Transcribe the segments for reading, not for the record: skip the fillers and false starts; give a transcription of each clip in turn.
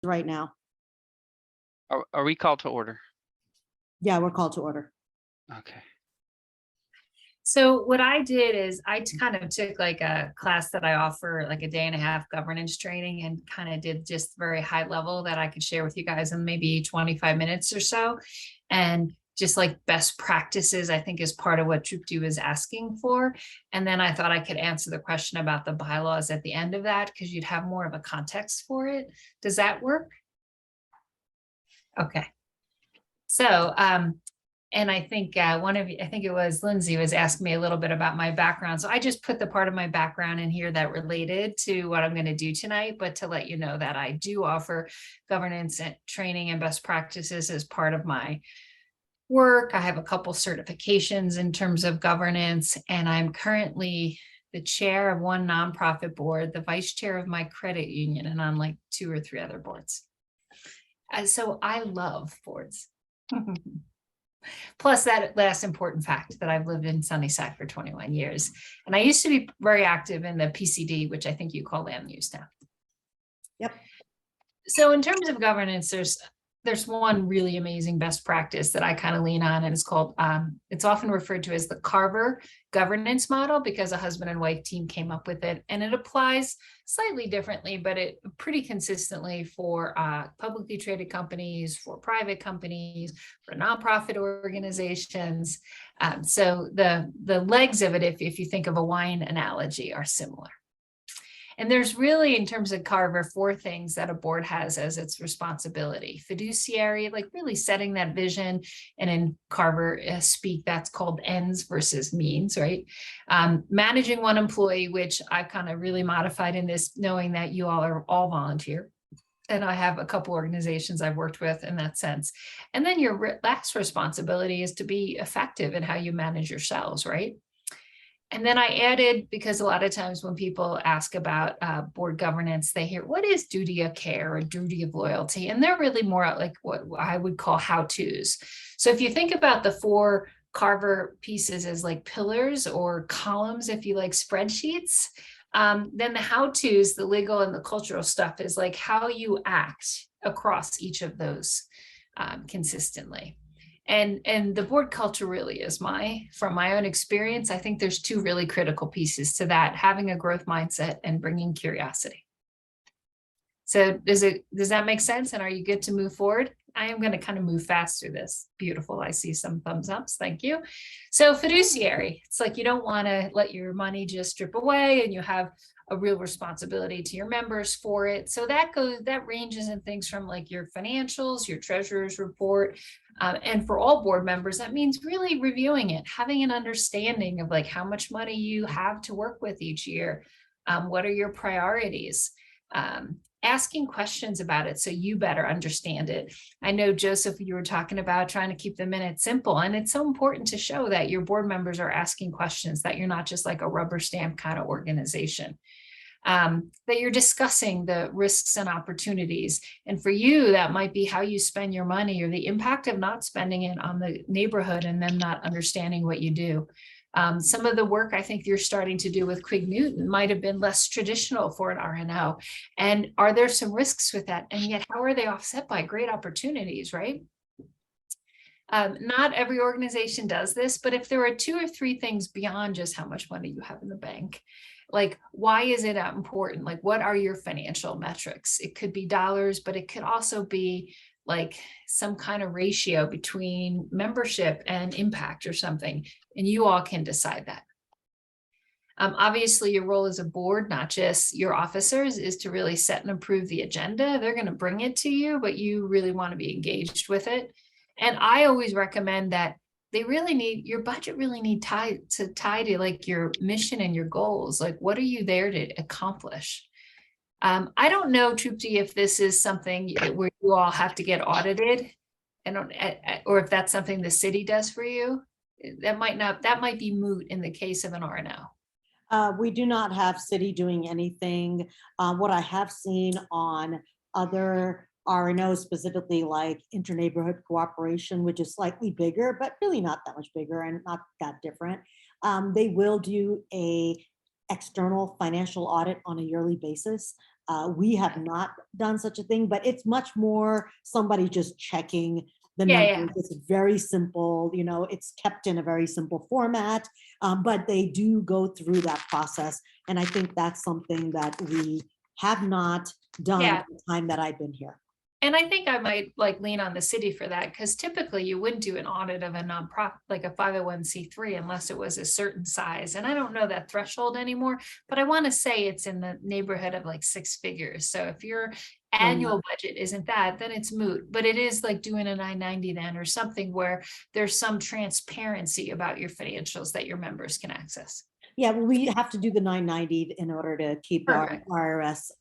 right now. Are we called to order? Yeah, we're called to order. Okay. So what I did is I kind of took like a class that I offer, like a 1.5 day governance training, and kind of did just very high level that I could share with you guys in maybe 25 minutes or so. And just like best practices, I think is part of what Trupti was asking for. And then I thought I could answer the question about the bylaws at the end of that, because you'd have more of a context for it. Does that work? Okay. So, and I think one of you, I think it was Lindsay, was asking me a little bit about my background. So I just put the part of my background in here that related to what I'm going to do tonight, but to let you know that I do offer governance and training and best practices as part of my work. I have a couple certifications in terms of governance, and I'm currently the chair of one nonprofit board, the vice chair of my credit union, and on like 2 or 3 other boards. So I love boards. Plus that last important fact that I've lived in Sunnyside for 21 years. And I used to be very active in the PCD, which I think you call land use now. Yep. So in terms of governance, there's one really amazing best practice that I kind of lean on, and it's called, it's often referred to as the Carver governance model, because a husband and wife team came up with it, and it applies slightly differently, but it pretty consistently for publicly traded companies, for private companies, for nonprofit organizations. So the legs of it, if you think of a wine analogy, are similar. And there's really, in terms of Carver, 4 things that a board has as its responsibility. Fiduciary, like really setting that vision. And in Carver speak, that's called ends versus means, right? Managing one employee, which I've kind of really modified in this, knowing that you all are all volunteer. And I have a couple organizations I've worked with in that sense. And then your last responsibility is to be effective in how you manage yourselves, right? And then I added, because a lot of times when people ask about board governance, they hear, what is duty of care or duty of loyalty? And they're really more like what I would call how-tos. So if you think about the 4 Carver pieces as like pillars or columns, if you like spreadsheets, then the how-tos, the legal and the cultural stuff, is like how you act across each of those consistently. And the board culture really is from my own experience, I think there's 2 really critical pieces to that: having a growth mindset and bringing curiosity. So does that make sense? And are you good to move forward? I am going to kind of move fast through this. Beautiful. I see some thumbs ups. Thank you. So fiduciary, it's like you don't want to let your money just drip away, and you have a real responsibility to your members for it. So that ranges in things from like your financials, your treasurer's report. And for all board members, that means really reviewing it, having an understanding of like how much money you have to work with each year. What are your priorities? Asking questions about it so you better understand it. I know, Joseph, you were talking about trying to keep the minutes simple, and it's so important to show that your board members are asking questions, that you're not just like a rubber stamp kind of organization. That you're discussing the risks and opportunities. And for you, that might be how you spend your money, or the impact of not spending it on the neighborhood and them not understanding what you do. Some of the work I think you're starting to do with Quig Newton might have been less traditional for an RNO. And are there some risks with that? And yet, how are they offset by great opportunities, right? Not every organization does this, but if there are 2 or 3 things beyond just how much money you have in the bank, like, why is it important? Like, what are your financial metrics? It could be dollars, but it could also be like some kind of ratio between membership and impact or something. And you all can decide that. Obviously, your role as a board, not just your officers, is to really set and approve the agenda. They're going to bring it to you, but you really want to be engaged with it. And I always recommend that your budget really need tie to like your mission and your goals. Like, what are you there to accomplish? I don't know, Trupti, if this is something where you all have to get audited, or if that's something the city does for you. That might be moot in the case of an RNO. We do not have city doing anything. What I have seen on other RNOs, specifically like inter-neighborhood cooperation, which is slightly bigger, but really not that much bigger and not that different. They will do a external financial audit on a yearly basis. We have not done such a thing, but it's much more somebody just checking the Yeah, numbers. It's very simple, it's kept in a very simple format, but they do go through that process. And I think that's something that we have not done Yeah. at the time that I've been here. And I think I might like lean on the city for that, because typically you wouldn't do an audit of a nonprofit, like a 501c3, unless it was a certain size. And I don't know that threshold anymore, but I want to say it's in the neighborhood of like 6 figures. So if your annual budget isn't that, then it's moot. But it is like doing a 990 then, or something where there's some transparency about your financials that your members can access. Yeah, well, we have to do the 990 in order to keep our Perfect. IRS.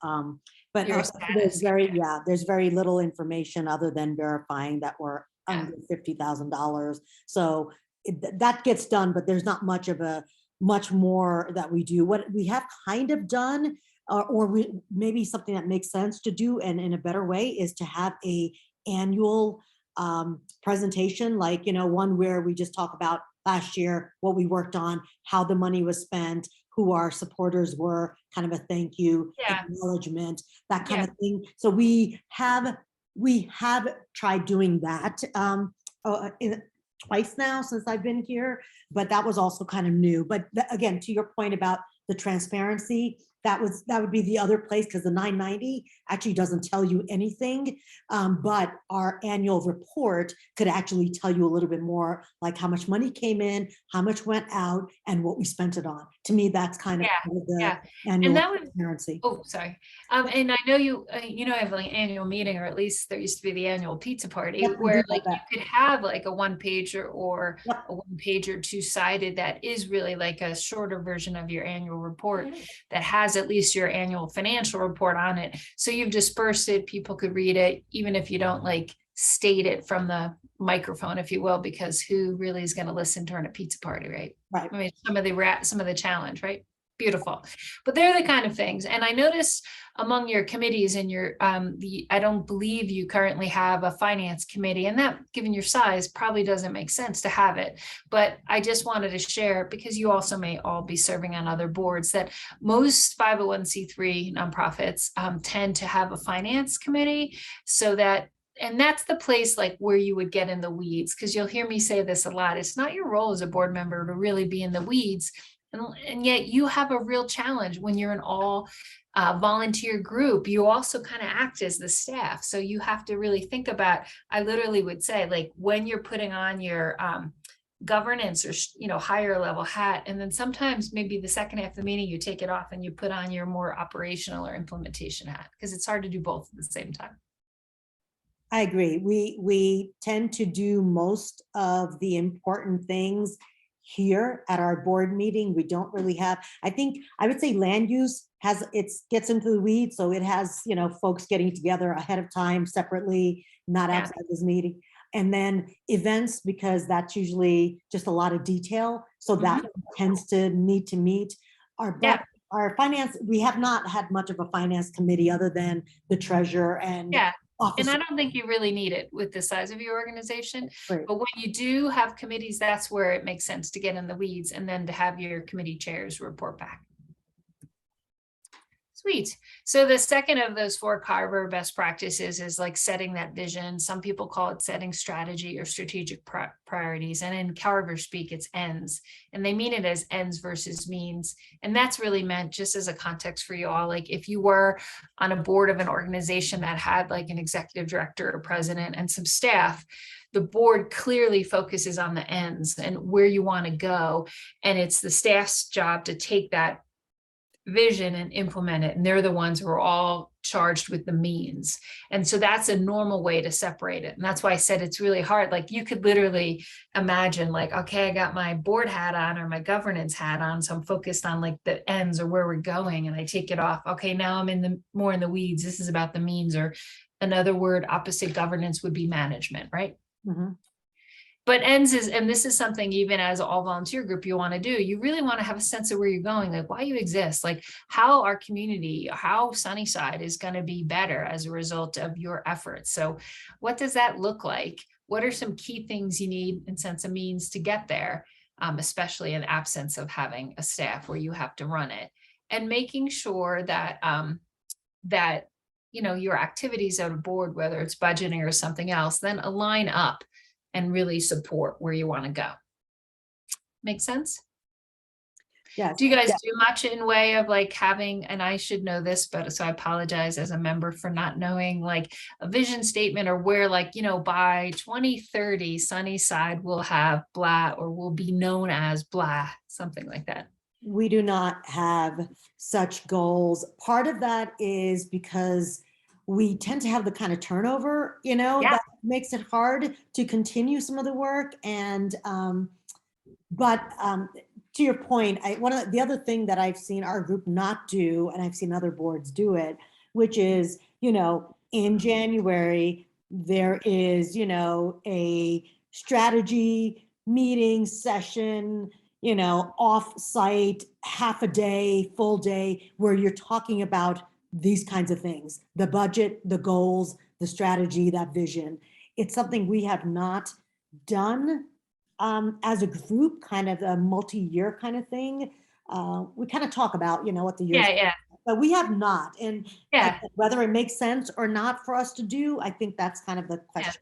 But Your there's status, there's very little information other than verifying that we're Yeah. under $50,000. So that gets done, but there's not much more that we do. What we have kind of done, maybe something that makes sense to do and in a better way, is to have a annual presentation, like, one where we just talk about last year, what we worked on, how the money was spent, who our supporters were, kind of a thank you, Yeah. acknowledgement, that kind Yeah. of thing. So we have tried doing that twice now since I've been here, but that was also kind of new. But again, to your point about the transparency, that would be the other place, because the 990 actually doesn't tell you anything. But our annual report could actually tell you a little bit more, like how much money came in, how much went out, and what we spent it on. To me, that's kind of part of the annual And that would, transparency. oh, sorry. And I know you have like annual meeting, or at least there used to be the annual pizza party, Yep, I where do like love you that. could have like a 1-pager or Yep. a 1-pager 2-sided that is really like a shorter version of your annual report that has at least your annual financial report on it. So you've dispersed it, people could read it, even if you don't like state it from the microphone, if you will, because who really is going to listen during a pizza party, right? Right. I mean, some of the challenge, right? Beautiful. But they're the kind of things. And I noticed among your committees in your, I don't believe you currently have a finance committee, and that, given your size, probably doesn't make sense to have it. But I just wanted to share, because you also may all be serving on other boards, that most 501c3 nonprofits tend to have a finance committee, so that, and that's the place like where you would get in the weeds, because you'll hear me say this a lot. It's not your role as a board member to really be in the weeds. And yet you have a real challenge when you're an all volunteer group. You also kind of act as the staff. So you have to really think about, I literally would say, like, when you're putting on your governance or higher level hat, and then sometimes maybe the second half of the meeting you take it off and you put on your more operational or implementation hat, because it's hard to do both at the same time. I agree. We tend to do most of the important things here at our board meeting. We don't really have, I would say land use gets into the weeds. So it has, folks getting together ahead of time separately, not Yeah. outside this meeting. And then events, because that's usually just a lot of detail. So that tends to need to meet our finance. We have not had much of a finance committee other than the treasurer and Yeah. officer. And I don't think you really need it with the size of your organization. Right. But when you do have committees, that's where it makes sense to get in the weeds and then to have your committee chairs report back. Sweet. So the second of those 4 Carver best practices is like setting that vision. Some people call it setting strategy or strategic priorities. And in Carver speak, it's ends. And they mean it as ends versus means. And that's really meant, just as a context for you all, like if you were on a board of an organization that had like an executive director or president and some staff, the board clearly focuses on the ends and where you want to go. And it's the staff's job to take that vision and implement it. And they're the ones who are all charged with the means. And so that's a normal way to separate it. And that's why I said it's really hard. Like you could literally imagine like, okay, I got my board hat on or my governance hat on. So I'm focused on like the ends or where we're going, and I take it off. Okay, now I'm more in the weeds. This is about the means, or another word opposite governance would be management, right? Mm-hmm. But ends is, and this is something even as an all volunteer group you want to do, you really want to have a sense of where you're going, like why you exist, like how our community, how Sunnyside is going to be better as a result of your efforts. So what does that look like? What are some key things you need and sense of means to get there, especially in absence of having a staff where you have to run it, and making sure that that, your activities at a board, whether it's budgeting or something else, then align up and really support where you want to go. Make sense? Yes. Do you guys do much in way of like having, and I should know this, but so I apologize as a member for not knowing, like a vision statement, or where, like, by 2030, Sunnyside will have blah, or will be known as blah, something like that? We do not have such goals. Part of that is because we tend to have the kind of turnover, Yeah. that makes it hard to continue some of the work. And, but to your point, one of the other thing that I've seen our group not do, and I've seen other boards do it, which is, in January, there is, a strategy meeting session, off-site, half a day, full day, where you're talking about these kinds of things, the budget, the goals, the strategy, that vision. It's something we have not done as a group, kind of a multi-year kind of thing. We kind of talk about, what the years, Yeah. but we have not. And Yeah. whether it makes sense or not for us to do, I think that's kind of the question.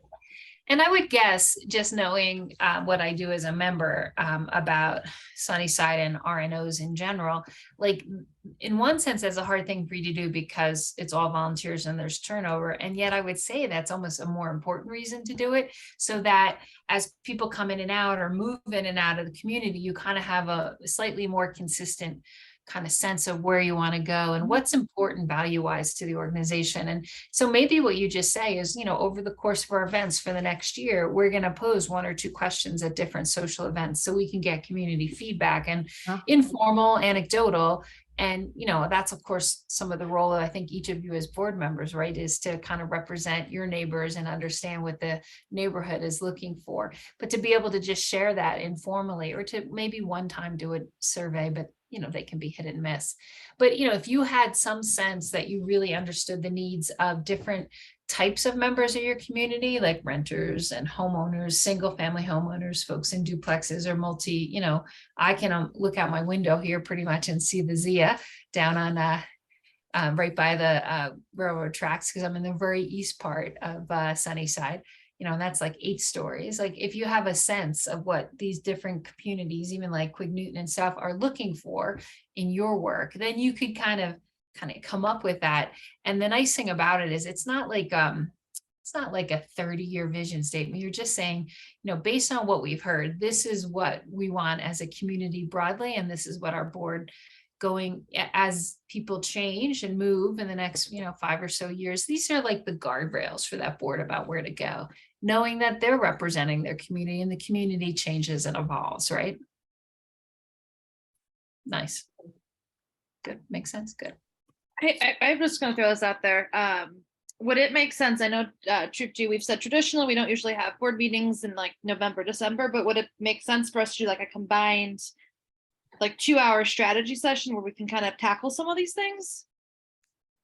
And I would guess, just knowing what I do as a member about Sunnyside and RNOs in general, like in one sense, that's a hard thing for you to do because it's all volunteers and there's turnover. And yet I would say that's almost a more important reason to do it, so that as people come in and out or move in and out of the community, you kind of have a slightly more consistent kind of sense of where you want to go and what's important value-wise to the organization. And so maybe what you just say is, over the course of our events for the next year, we're going to pose 1 or 2 questions at different social events so we can get community feedback, and informal, anecdotal. And, that's of course some of the role that I think each of you as board members, right, is to kind of represent your neighbors and understand what the neighborhood is looking for. But to be able to just share that informally, or to maybe one time do a survey, but they can be hit and miss. But, if you had some sense that you really understood the needs of different types of members of your community, like renters and homeowners, single family homeowners, folks in duplexes or multi, I can look out my window here pretty much and see the Zia down on right by the railroad tracks, because I'm in the very east part of Sunnyside. And that's like 8 stories. Like, if you have a sense of what these different communities, even like Quig Newton and stuff, are looking for in your work, then you could kind of come up with that. And the nice thing about it is it's not like a 30-year vision statement. You're just saying, based on what we've heard, this is what we want as a community broadly, and this is what our board going as people change and move in the next 5 or so years. These are like the guardrails for that board about where to go, knowing that they're representing their community and the community changes and evolves, right? Nice. Good. Makes sense. Good. I'm just going to throw this out there. Would it make sense? I know, Troop G, we've said traditionally we don't usually have board meetings in like November, December, but would it make sense for us to do like a combined 2-hour strategy session where we can kind of tackle some of these things?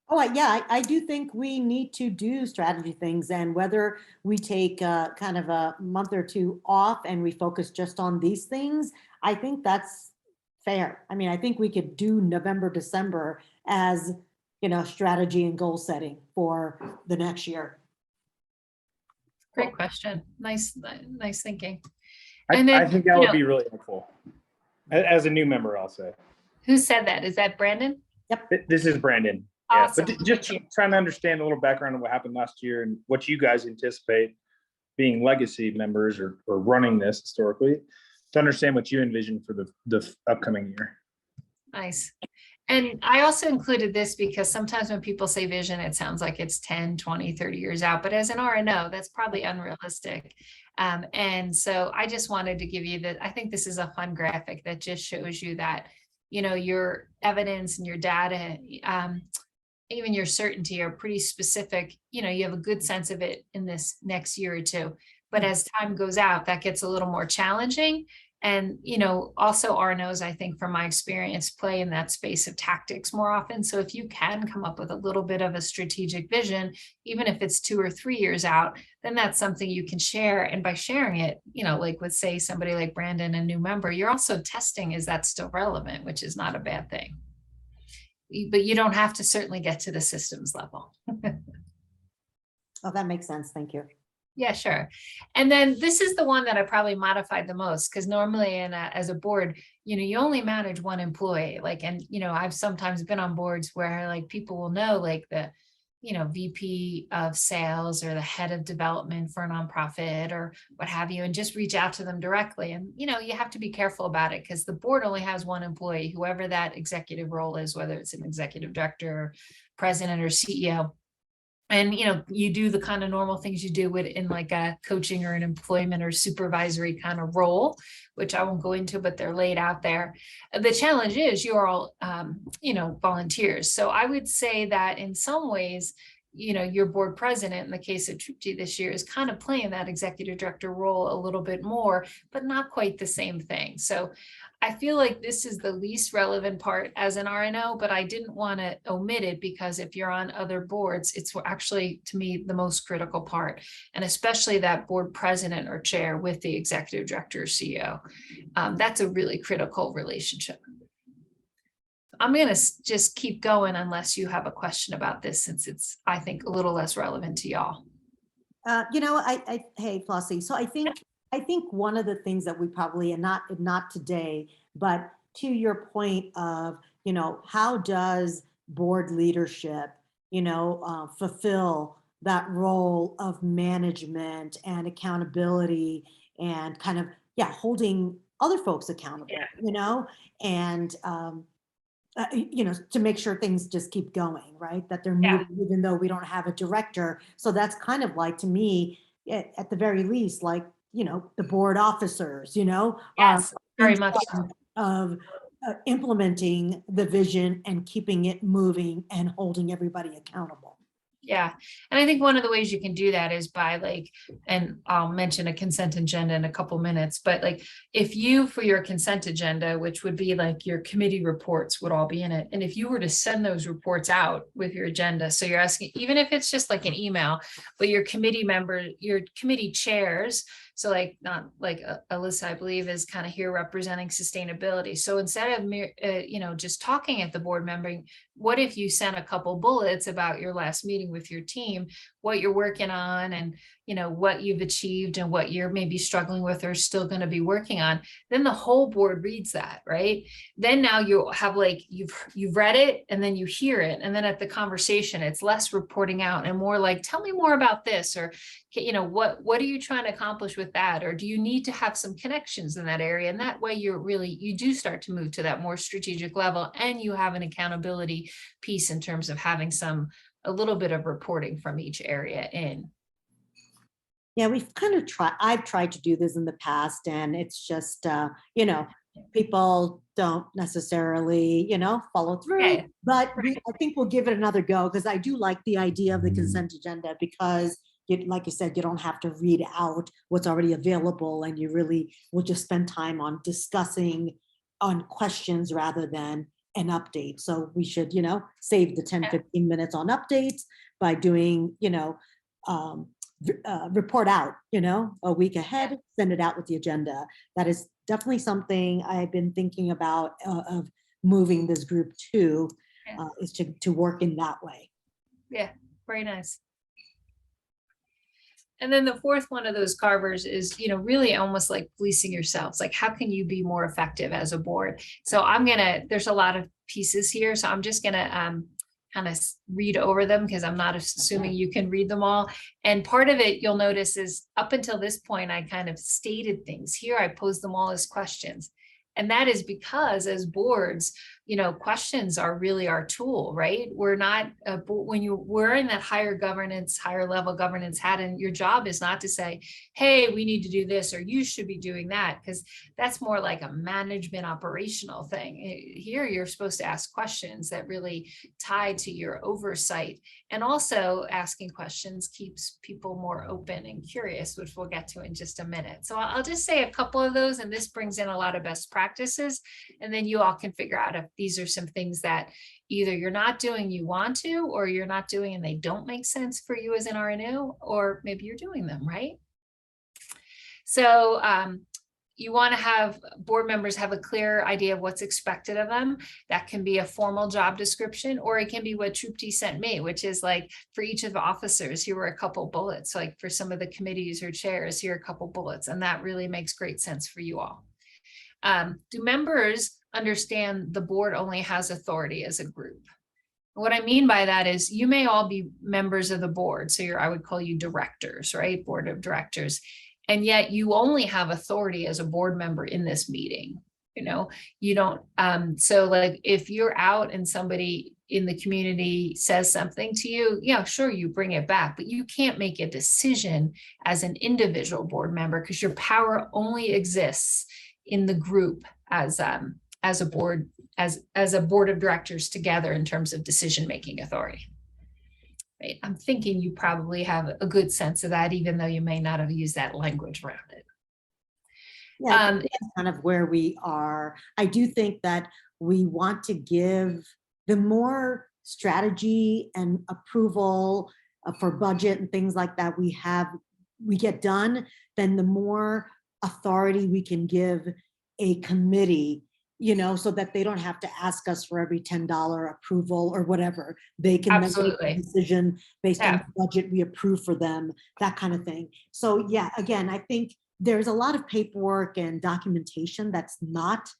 Oh, yeah, I do think we need to do strategy things, and whether we take kind of a month or 2 off and we focus just on these things, I think that's fair. I mean, I think we could do November, December as, strategy and goal setting for the next year. Great question. Nice thinking. And then, I think that would be really helpful. As a new member, I'll say. Who said that? Is that Brandon? Yep. This is Brandon. Awesome. Yeah, but just trying to understand a little background on what happened last year and what you guys anticipate being legacy members or running this historically, to understand what you envision for the upcoming year. Nice. And I also included this because sometimes when people say vision, it sounds like it's 10, 20, 30 years out, but as an RNO, that's probably unrealistic. And so I just wanted to give you that. I think this is a fun graphic that just shows you that, your evidence and your data, even your certainty are pretty specific. You have a good sense of it in this next year or 2, but as time goes out, that gets a little more challenging. And, also RNOs, I think from my experience, play in that space of tactics more often. So if you can come up with a little bit of a strategic vision, even if it's 2 or 3 years out, then that's something you can share. And by sharing it, like with, say, somebody like Brandon, a new member, you're also testing, is that still relevant, which is not a bad thing. but you don't have to certainly get to the systems level. Oh, that makes sense. Thank you. Yeah, sure. And then this is the one that I probably modified the most, because normally as a board, you only manage one employee. Like, and I've sometimes been on boards where like people will know like the VP of sales or the head of development for a nonprofit or what have you, and just reach out to them directly. And you have to be careful about it, because the board only has one employee, whoever that executive role is, whether it's an executive director, president, or CEO. And you do the kind of normal things you do in like a coaching or an employment or supervisory kind of role, which I won't go into, but they're laid out there. The challenge is you're all volunteers. So I would say that in some ways, your board president, in the case of Trupti this year, is kind of playing that executive director role a little bit more, but not quite the same thing. So I feel like this is the least relevant part as an RNO, but I didn't want to omit it, because if you're on other boards, it's actually, to me, the most critical part, and especially that board president or chair with the executive director or CEO. That's a really critical relationship. I'm going to just keep going unless you have a question about this, since it's, I think, a little less relevant to y'all. Hey, Flossie. So I think one of the things that we probably, and not today, but to your point of, how does board leadership, fulfill that role of management and accountability and kind of, holding other folks accountable, and, to make sure things just keep going, right? That they're moving, even though we don't have a director. So that's kind of like, to me, at the very least, like, the board officers, Yes, very much so. Of implementing the vision and keeping it moving and holding everybody accountable. Yeah. And I think one of the ways you can do that is by like, and I'll mention a consent agenda in a couple minutes, but like if you, for your consent agenda, which would be like your committee reports would all be in it. And if you were to send those reports out with your agenda, so you're asking, even if it's just like an email, but your committee member, your committee chairs, so like, not like Alyssa, I believe, is kind of here representing sustainability. So instead of, just talking at the board member, what if you sent a couple bullets about your last meeting with your team, what you're working on, and what you've achieved and what you're maybe struggling with or still going to be working on? Then the whole board reads that, right? Then now you'll have like, you've read it and then you hear it. And then at the conversation, it's less reporting out and more like, tell me more about this, or what are you trying to accomplish with that? Or do you need to have some connections in that area? And that way you do start to move to that more strategic level, and you have an accountability piece in terms of having a little bit of reporting from each area in. Yeah, I've tried to do this in the past, and it's just, people don't necessarily, follow through, Okay. but I think we'll give it another go, because I do like the idea of the consent agenda, because like you said, you don't have to read out what's already available, and you really will just spend time on discussing on questions rather than an update. So we should, save the 10, 15 minutes on updates by doing, report out, a week ahead, send it out with the agenda. That is definitely something I've been thinking about of moving this group to, is to work in that way. Yeah, very nice. And then the fourth one of those carvers is, really almost like policing yourselves. Like, how can you be more effective as a board? So there's a lot of pieces here. So I'm just gonna kind of read over them, because I'm not assuming you can read them all. And part of it you'll notice is up until this point, I kind of stated things. Here I posed them all as questions. And that is because as boards, questions are really our tool, right? We're not, when we're in that higher level governance hat, and your job is not to say, hey, we need to do this, or you should be doing that, because that's more like a management operational thing. Here, you're supposed to ask questions that really tie to your oversight. And also asking questions keeps people more open and curious, which we'll get to in just a minute. So I'll just say a couple of those, and this brings in a lot of best practices. And then you all can figure out if these are some things that either you're not doing, you want to, or you're not doing and they don't make sense for you as an RNO, or maybe you're doing them, right? So, you want to have board members have a clear idea of what's expected of them. That can be a formal job description, or it can be what Troop T sent me, which is like for each of the officers, here were a couple bullets. Like for some of the committees or chairs, here are a couple bullets. And that really makes great sense for you all. Do members understand the board only has authority as a group? What I mean by that is you may all be members of the board. So I would call you directors, right? Board of directors. And yet you only have authority as a board member in this meeting. You don't, so like if you're out and somebody in the community says something to you, yeah, sure, you bring it back, but you can't make a decision as an individual board member because your power only exists in the group as a board, as a board of directors together in terms of decision-making authority. Right. I'm thinking you probably have a good sense of that, even though you may not have used that language around it. Yeah, I think that's kind of where we are. I do think that we want to give the more strategy and approval for budget and things like that we get done, then the more authority we can give a committee, so that they don't have to ask us for every $10 approval or whatever. They can make a decision based on the budget we approve for them, that kind of thing. So yeah, again, I think there's a lot of paperwork and documentation that's not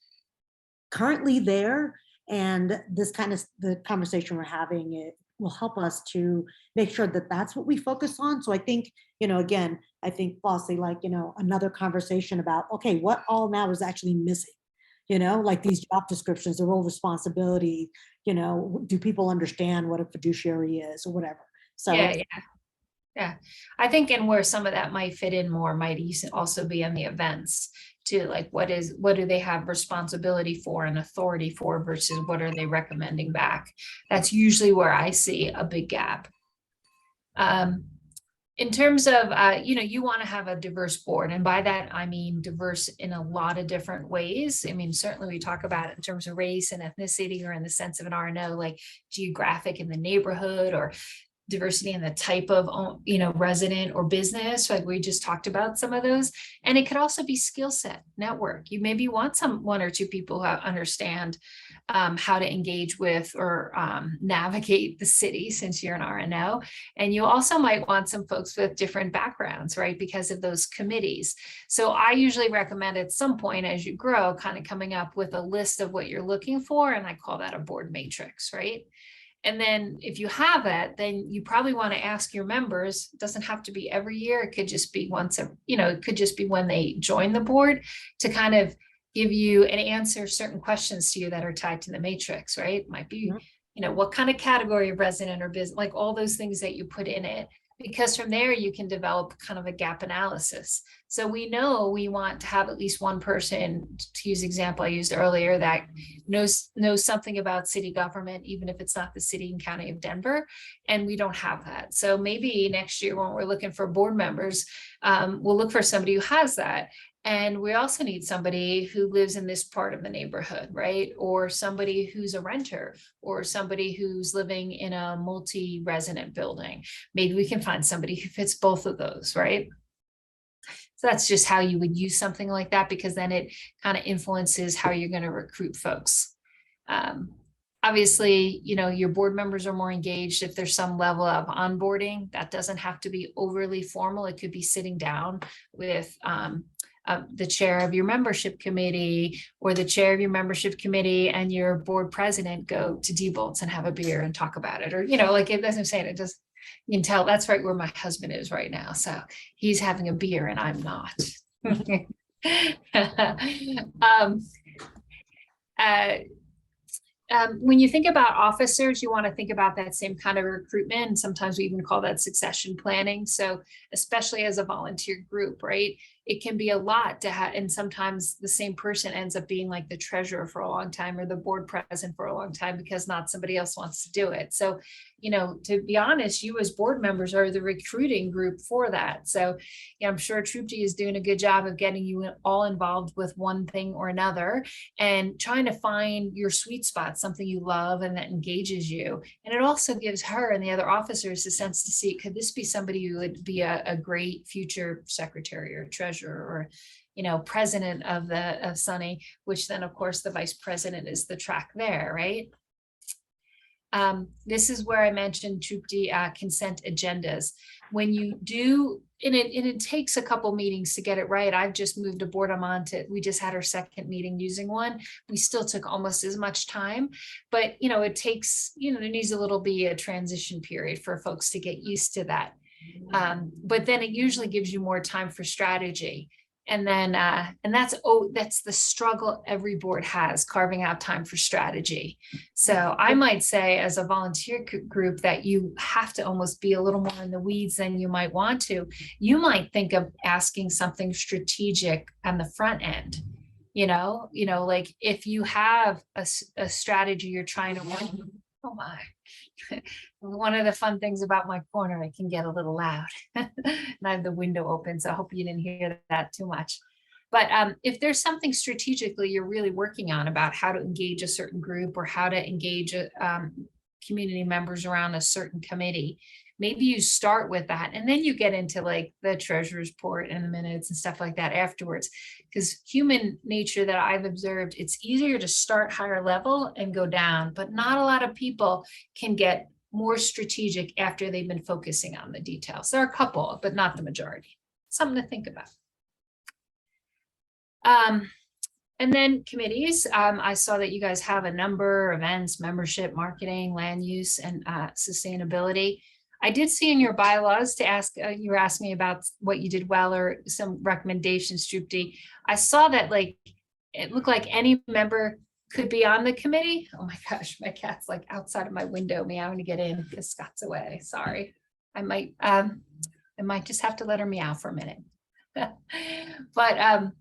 currently there. And this kind of the conversation we're having, it will help us to make sure that that's what we focus on. So I think, again, I think falsely, like, another conversation about, okay, what all now is actually missing? Like these job descriptions, the role responsibility, do people understand what a fiduciary is or whatever? So yeah. I think, and where some of that might fit in more might also be on the events too. Like what do they have responsibility for and authority for versus what are they recommending back? That's usually where I see a big gap. In terms of, you want to have a diverse board. And by that, I mean diverse in a lot of different ways. I mean, certainly we talk about it in terms of race and ethnicity, or in the sense of an RNO, like geographic in the neighborhood, or diversity in the type of, resident or business. Like we just talked about some of those. And it could also be skill set, network. You maybe want one or two people who understand how to engage with or navigate the city, since you're an RNO. And you also might want some folks with different backgrounds, right? Because of those committees. So I usually recommend at some point as you grow, kind of coming up with a list of what you're looking for. And I call that a board matrix, right? And then if you have that, then you probably want to ask your members. It doesn't have to be every year. It could just be it could just be when they join the board, to kind of give you and answer certain questions to you that are tied to the matrix, right? It might be, what kind of category of resident or business, like all those things that you put in it, because from there you can develop kind of a gap analysis. So we know we want to have at least one person, to use the example I used earlier, that knows something about city government, even if it's not the city and county of Denver, and we don't have that. So maybe next year when we're looking for board members, we'll look for somebody who has that. And we also need somebody who lives in this part of the neighborhood, right? Or somebody who's a renter, or somebody who's living in a multi-resident building. Maybe we can find somebody who fits both of those, right? So that's just how you would use something like that, because then it kind of influences how you're going to recruit folks. Obviously, your board members are more engaged if there's some level of onboarding. That doesn't have to be overly formal. It could be sitting down with the chair of your membership committee, or the chair of your membership committee and your board president go to Diebold's and have a beer and talk about it. Or, like it doesn't say it, just, you can tell that's right where my husband is right now. So he's having a beer and I'm not. When you think about officers, you want to think about that same kind of recruitment. And sometimes we even call that succession planning. So especially as a volunteer group, right? It can be a lot to have, and sometimes the same person ends up being like the treasurer for a long time, or the board president for a long time, because not somebody else wants to do it. So, to be honest, you as board members are the recruiting group for that. So I'm sure Troop G is doing a good job of getting you all involved with one thing or another, and trying to find your sweet spot, something you love and that engages you. And it also gives her and the other officers a sense to see, could this be somebody who would be a great future secretary or treasurer treasurer, or, you know, president of SUNI, which then of course the vice president is the track there, right? This is where I mentioned consent agendas. When you do, and it takes a couple meetings to get it right. I've just moved a board I'm on to, we just had our second meeting using one. We still took almost as much time, but you know, it takes, you know, there needs be a transition period for folks to get used to that. But then it usually gives you more time for strategy. And then, and that's the struggle every board has, carving out time for strategy. So I might say as a volunteer group that you have to almost be a little more in the weeds than you might want to. You might think of asking something strategic on the front end, you know, like if you have a strategy you're trying to work. Oh my. One of the fun things about my corner, it can get a little loud. And I have the window open, so I hope you didn't hear that too much. But if there's something strategically you're really working on about how to engage a certain group or how to engage community members around a certain committee, maybe you start with that and then you get into like the treasurer's report and the minutes and stuff like that afterwards. Because human nature that I've observed, it's easier to start higher level and go down, but not a lot of people can get more strategic after they've been focusing on the details. There are a couple, but not the majority. Something to think about. And then committees, I saw that you guys have a number: events, membership, marketing, land use, and sustainability. I did see in your bylaws to ask, you were asking me about what you did well or some recommendations, Trupti. I saw that like, it looked like any member could be on the committee. Oh my gosh, my cat's like outside of my window meowing to get in because Scott's away. Sorry. I might just have to let her meow for a minute. But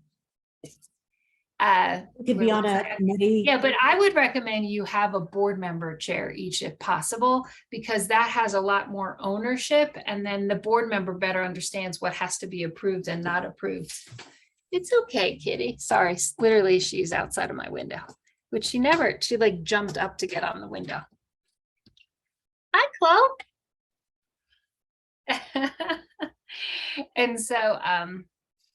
It could be on a committee. yeah, but I would recommend you have a board member chair each if possible, because that has a lot more ownership, and then the board member better understands what has to be approved and not approved. It's okay, Kitty. Sorry, literally she's outside of my window, which she like jumped up to get on the window. Hi, Chloe. And so,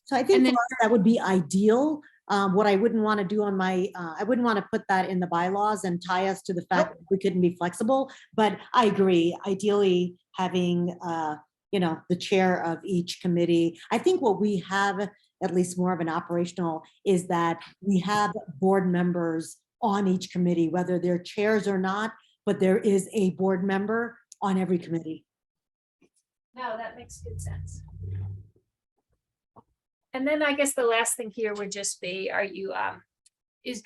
So I think then- for us, that would be ideal. What I wouldn't want to do on my, I wouldn't want to put that in the bylaws and tie us to the fact that we couldn't be flexible. But I agree, ideally having, you know, the chair of each committee. I think what we have, at least more of an operational, is that we have board members on each committee, whether they're chairs or not, but there is a board member on every committee. no, that makes good sense. And then I guess the last thing here would just be, are you,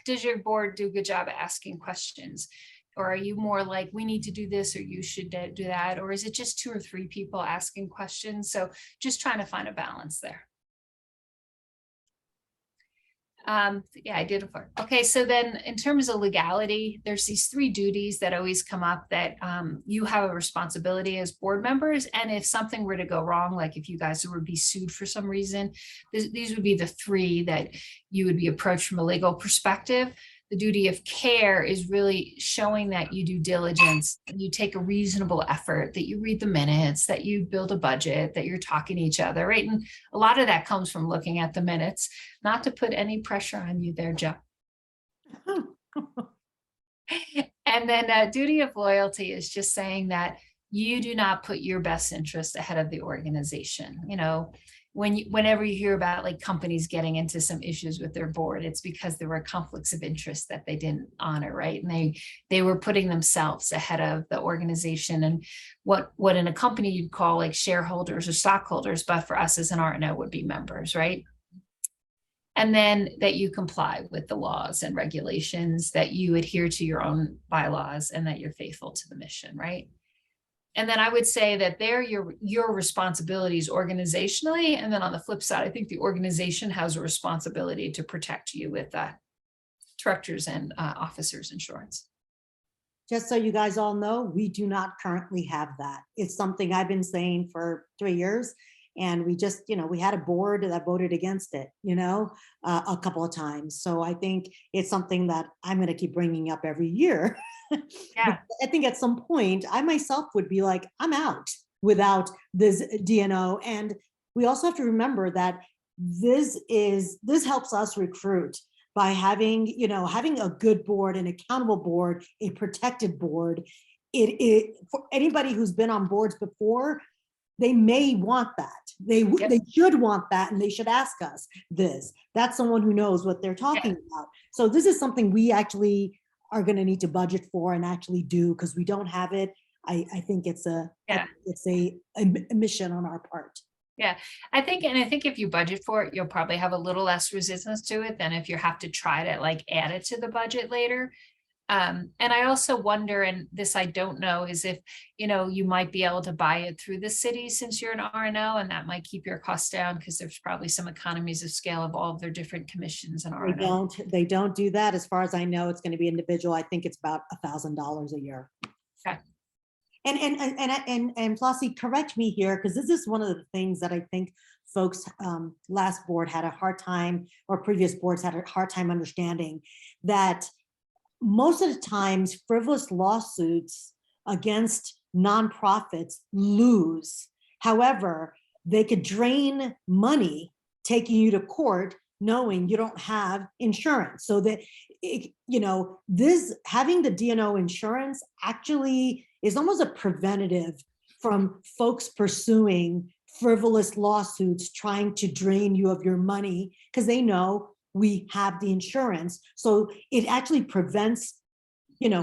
does your board do a good job at asking questions? Or are you more like, we need to do this, or you should do that? Or is it just 2 or 3 people asking questions? So just trying to find a balance there. Yeah, I did. Okay, so then in terms of legality, there's these 3 duties that always come up that you have a responsibility as board members. And if something were to go wrong, like if you guys would be sued for some reason, these would be the 3 that you would be approached from a legal perspective. The duty of care is really showing that you do diligence, you take a reasonable effort, that you read the minutes, that you build a budget, that you're talking to each other, right? And a lot of that comes from looking at the minutes, not to put any pressure on you there, Joe. And then duty of loyalty is just saying that you do not put your best interest ahead of the organization. You know, whenever you hear about like companies getting into some issues with their board, it's because there were conflicts of interest that they didn't honor, right? And they were putting themselves ahead of the organization and what in a company you'd call like shareholders or stockholders, but for us as an R&O would be members, right? And then that you comply with the laws and regulations, that you adhere to your own bylaws, and that you're faithful to the mission, right? And then I would say that they're your responsibilities organizationally. And then on the flip side, I think the organization has a responsibility to protect you with directors and officers insurance. Just so you guys all know, we do not currently have that. It's something I've been saying for 3 years. And we just, you know, we had a board that voted against it, you know, a couple of times. So I think it's something that I'm going to keep bringing up every year. Yeah. I think at some point I myself would be like, I'm out without this DNO. And we also have to remember that this helps us recruit by having, having a good board, an accountable board, a protected board. It for anybody who's been on boards before, they may want that. They should want that, and they should ask us this. That's someone who knows what they're talking about. So this is something we actually are going to need to budget for and actually do, because we don't have it. I think it's a mission on our part. Yeah, I think if you budget for it, you'll probably have a little less resistance to it than if you have to try to like add it to the budget later. And I also wonder, and this I don't know, is if, you might be able to buy it through the city since you're an R&O, and that might keep your costs down, because there's probably some economies of scale of all of their different commissions and R&O. They don't do that. As far as I know, it's going to be individual. I think it's about $1,000 a year. Okay. And Flossie, correct me here, because this is one of the things that I think folks last board had a hard time, or previous boards had a hard time understanding, that most of the times frivolous lawsuits against nonprofits lose. However, they could drain money taking you to court knowing you don't have insurance. So that, this having the D&O insurance actually is almost a preventative from folks pursuing frivolous lawsuits trying to drain you of your money, because they know we have the insurance. So it actually prevents,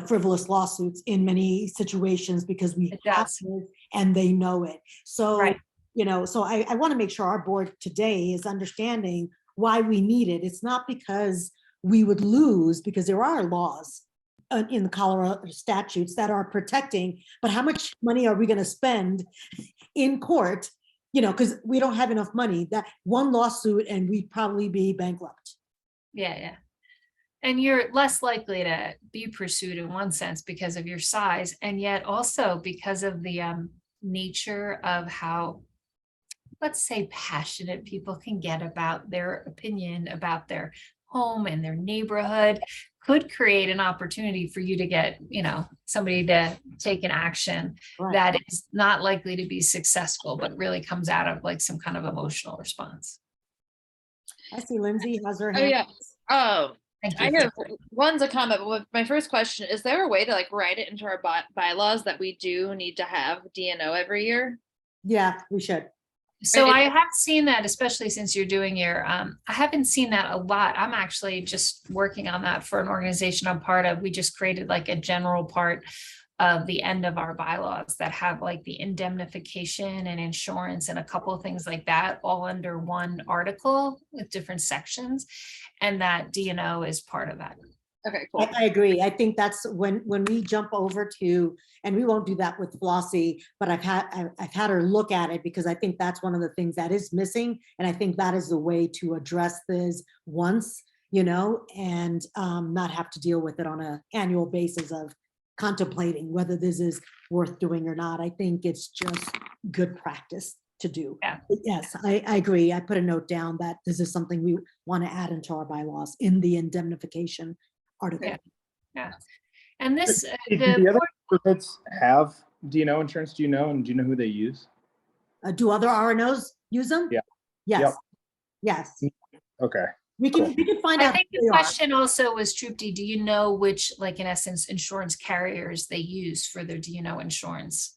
frivolous lawsuits in many situations, because we have it and they know it. So, right. So I want to make sure our board today is understanding why we need it. It's not because we would lose, because there are laws in the Colorado statutes that are protecting, but how much money are we going to spend in court? Because we don't have enough money. That one lawsuit and we'd probably be bankrupt. Yeah. And you're less likely to be pursued in one sense because of your size, and yet also because of the nature of how, let's say, passionate people can get about their opinion about their home and their neighborhood, could create an opportunity for you to get, somebody to take an action that is not likely to be successful, but really comes out of like some kind of emotional response. I see Lindsay has her Oh hand. yeah. Thank you. I have one's a comment, but my first question, is there a way to like write it into our bylaws that we do need to have D&O every year? Yeah, we should. So I have seen that, especially since you're doing your, I haven't seen that a lot. I'm actually just working on that for an organization I'm part of. We just created like a general part of the end of our bylaws that have like the indemnification and insurance and a couple of things like that all under one article with different sections. And that D&O is part of that. Okay, cool. I agree. I think that's when we jump over to, and we won't do that with Flossie, but I've had her look at it, because I think that's one of the things that is missing. And I think that is the way to address this once, and not have to deal with it on an annual basis of contemplating whether this is worth doing or not. I think it's just good practice to do. Yeah. Yes, I agree. I put a note down that this is something we want to add into our bylaws in the indemnification article. Yeah. And this, Do the other neighborhoods have D&O insurance? Do you know? And do you know who they use? Do other RNOs use them? Yeah. Yes. Yes. Okay. We can find out. I think the question also was, Trupti, do you know which, like in essence, insurance carriers they use for their D&O insurance?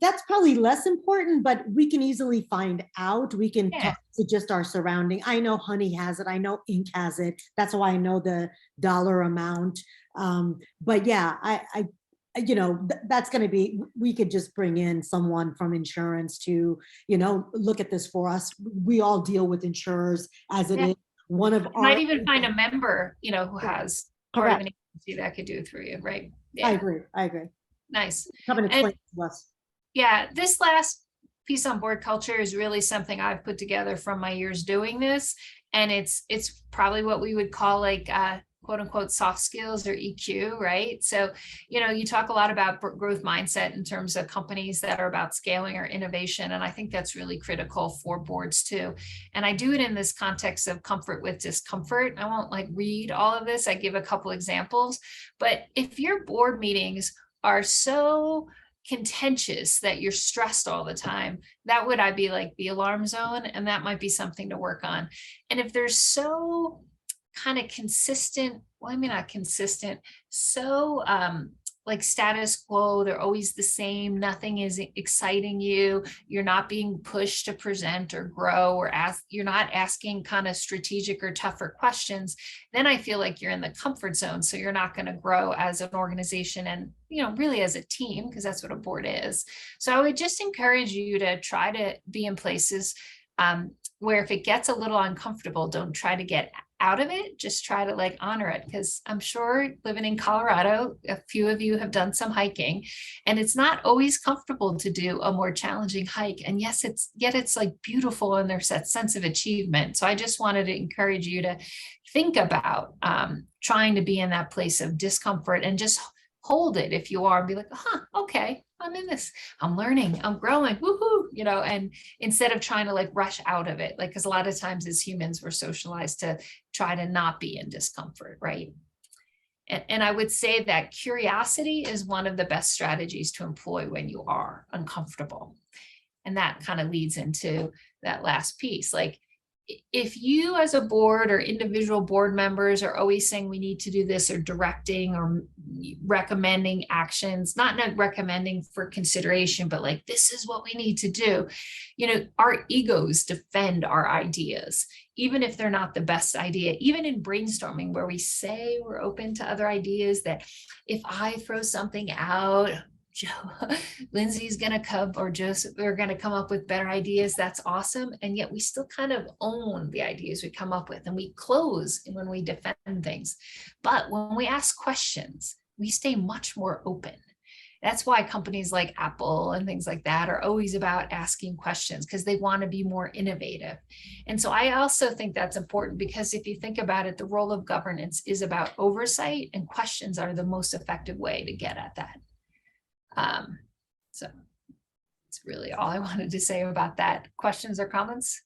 That's probably less important, but we can easily find out. We can Yeah. talk to just our surrounding. I know Honey has it. I know Inc has it. That's why I know the dollar amount. But yeah, that's going to be, we could just bring in someone from insurance to, look at this for us. We all deal with insurers as it is. One of You might even find a member, who has part of Correct. an agency that could do it through you, right? I agree. Nice. Come and explain to us. Yeah, this last piece on board culture is really something I've put together from my years doing this. And it's probably what we would call like quote unquote soft skills or EQ, right? So, you talk a lot about growth mindset in terms of companies that are about scaling or innovation. And I think that's really critical for boards too. And I do it in this context of comfort with discomfort. I won't like read all of this. I give a couple examples, but if your board meetings are so contentious, that you're stressed all the time, that would, I'd be like the alarm zone, and that might be something to work on. And if they're so kind of consistent, well, I mean, not consistent, so like status quo, they're always the same, nothing is exciting you, you're not being pushed to present or grow or ask, you're not asking kind of strategic or tougher questions, then I feel like you're in the comfort zone. So you're not going to grow as an organization and, you know, really as a team, because that's what a board is. So I would just encourage you to try to be in places where if it gets a little uncomfortable, don't try to get out of it, just try to like honor it. Because I'm sure living in Colorado, a few of you have done some hiking, and it's not always comfortable to do a more challenging hike. And yes, it's like beautiful, and there's that sense of achievement. So I just wanted to encourage you to think about trying to be in that place of discomfort, and just hold it if you are, and be like, okay, I'm in this, I'm learning, I'm growing, woohoo, you know, and instead of trying to like rush out of it, like, because a lot of times as humans, we're socialized to try to not be in discomfort, right? And I would say that curiosity is one of the best strategies to employ when you are uncomfortable. And that kind of leads into that last piece. Like, if you as a board or individual board members are always saying we need to do this, or directing or recommending actions, not recommending for consideration, but like, this is what we need to do, you know, our egos defend our ideas, even if they're not the best idea. Even in brainstorming, where we say we're open to other ideas, that if I throw something out, Lindsay's gonna come, or Joseph, we're gonna come up with better ideas. That's awesome. And yet we still kind of own the ideas we come up with, and we close when we defend things. But when we ask questions, we stay much more open. That's why companies like Apple and things like that are always about asking questions, because they want to be more innovative. And so I also think that's important, because if you think about it, the role of governance is about oversight, and questions are the most effective way to get at that. So that's really all I wanted to say about that. Questions or comments?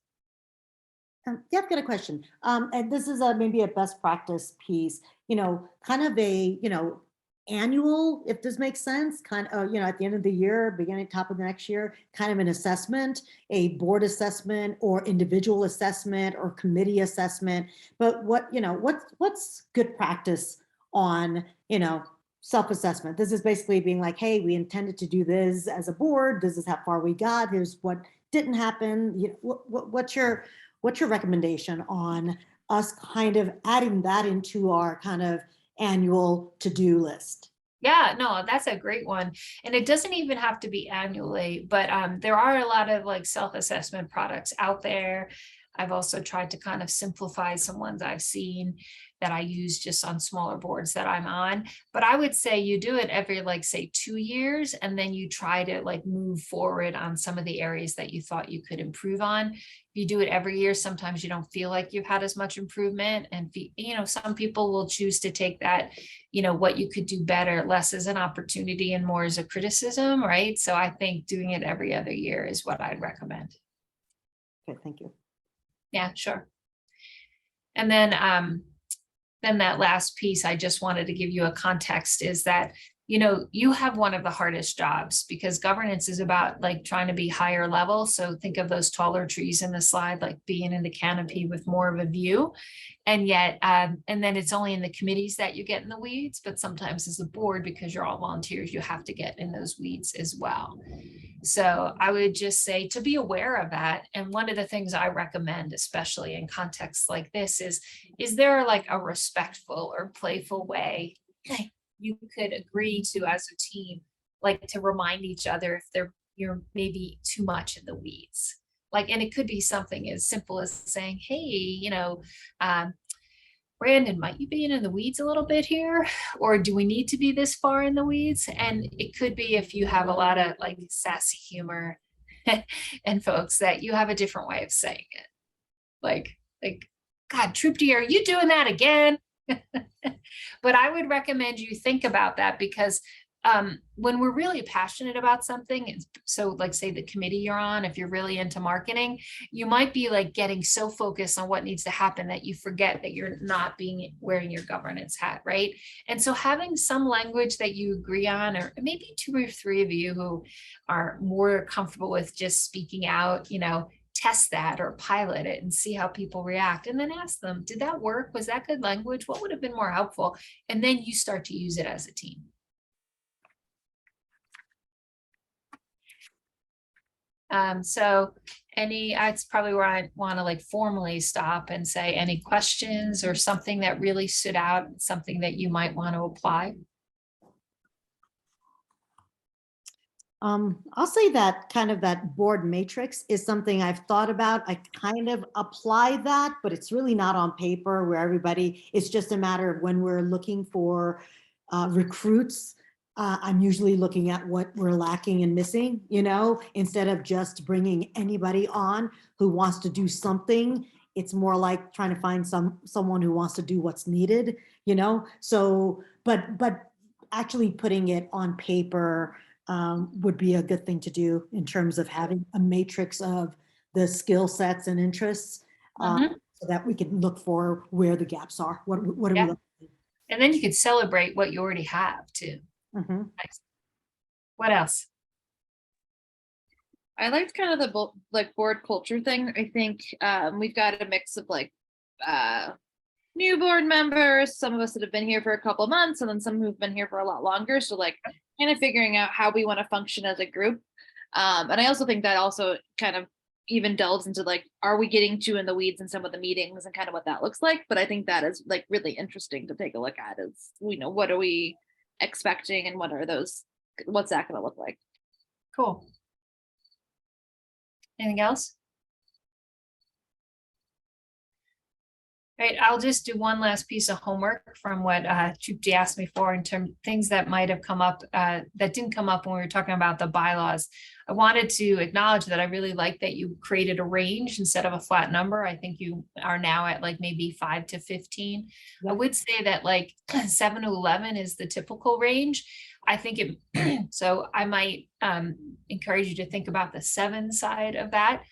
Yeah, I've got a question. And this is maybe a best practice piece, you know, kind of a, you know, annual, if this makes sense, kind of, you know, at the end of the year, beginning, top of the next year, kind of an assessment, a board assessment or individual assessment or committee assessment. But what, you know, what's good practice on, you know, self-assessment? This is basically being like, hey, we intended to do this as a board. This is how far we got. Here's what didn't happen. You know, what's your recommendation on us kind of adding that into our kind of annual to-do list? Yeah, no, that's a great one. And it doesn't even have to be annually, but there are a lot of like self-assessment products out there. I've also tried to kind of simplify some ones I've seen that I use just on smaller boards that I'm on. But I would say you do it every, like, say 2 years, and then you try to like move forward on some of the areas that you thought you could improve on. If you do it every year, sometimes you don't feel like you've had as much improvement. And, you know, some people will choose to take that, you know, what you could do better, less as an opportunity and more as a criticism, right? So I think doing it every other year is what I'd recommend. Okay, thank you. Yeah, sure. And then that last piece, I just wanted to give you a context, is that, you know, you have one of the hardest jobs, because governance is about like trying to be higher level. So think of those taller trees in the slide, like being in the canopy with more of a view. And yet, and then it's only in the committees that you get in the weeds, but sometimes as a board, because you're all volunteers, you have to get in those weeds as well. So I would just say to be aware of that. And one of the things I recommend, especially in contexts like this, is there like a respectful or playful way you could agree to as a team, like to remind each other if you're maybe too much in the weeds. Like, and it could be something as simple as saying, hey, you know, Brandon, might you be in the weeds a little bit here? Or do we need to be this far in the weeds? And it could be, if you have a lot of like sassy humor and folks, that you have a different way of saying it. Like, God, Troopty, are you doing that again? But I would recommend you think about that, because when we're really passionate about something, so like say the committee you're on, if you're really into marketing, you might be like getting so focused on what needs to happen that you forget that you're not wearing your governance hat, right? And so having some language that you agree on, or maybe 2 or 3 of you who are more comfortable with just speaking out, test that or pilot it and see how people react, and then ask them, did that work? Was that good language? What would have been more helpful? And then you start to use it as a team. So that's probably where I want to like formally stop and say, any questions or something that really stood out, something that you might want to apply? I'll say that kind of that board matrix is something I've thought about. I kind of apply that, but it's really not on paper where it's just a matter of when we're looking for recruits. I'm usually looking at what we're lacking and missing, instead of just bringing anybody on who wants to do something. It's more like trying to find someone who wants to do what's needed, So, but actually putting it on paper would be a good thing to do in terms of having a matrix of the skill sets and interests, so that we can look for where the gaps are. What are we looking at? And then you could celebrate what you already have too. Nice. What else? I liked kind of the board culture thing. I think we've got a mix of new board members, some of us that have been here for a couple of months, and then some who've been here for a lot longer. So kind of figuring out how we want to function as a group. And I also think that also kind of even delves into are we getting too in the weeds in some of the meetings and kind of what that looks like. But I think that is really interesting to take a look at, is what are we expecting and what's that going to look like? Cool. Anything else? Right, I'll just do one last piece of homework from what Trupti asked me for in terms of things that might have come up that didn't come up when we were talking about the bylaws. I wanted to acknowledge that I really like that you created a range instead of a flat number. I think you are now at maybe 5 to 15. I would say that 7 to 11 is the typical range. I think so I might encourage you to think about the 7 side of that.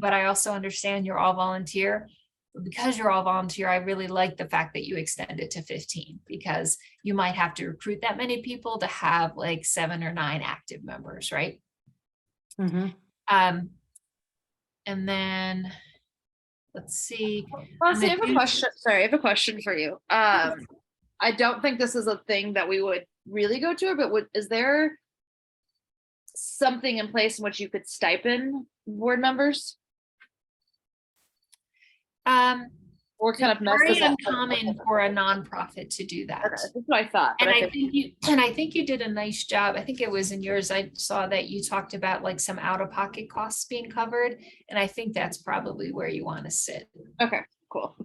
But I also understand you're all volunteer. Because you're all volunteer, I really like the fact that you extend it to 15, because you might have to recruit that many people to have 7 or 9 active members, right? And then let's see. Well, I have a question. Sorry, I have a question for you. I don't think this is a thing that we would really go to, but is there something in place in which you could stipend board members? Or kind of very uncommon for a nonprofit to do that. Okay, that's what I thought. And I think you did a nice job. I think it was in yours. I saw that you talked about some out-of-pocket costs being covered, and I think that's probably where you want to sit. Okay, cool.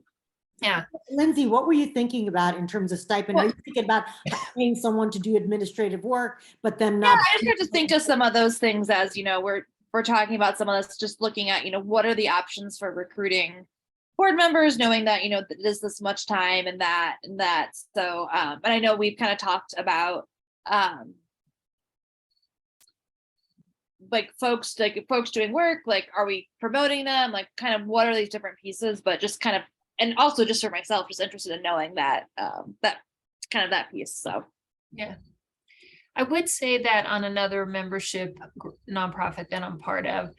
Yeah. Lindsay, what were you thinking about in terms of stipend? Are you thinking about paying someone to do administrative work, but then not? I just have to think of some of those things as we're talking about some of this, just looking at what are the options for recruiting board members, knowing that it is this much time and that. So and I know we've kind of talked about folks doing work, are we promoting them, kind of what are these different pieces, but just kind of, and also just for myself, just interested in knowing that that kind of that piece. So yeah, I would say that on another membership nonprofit that I'm part of,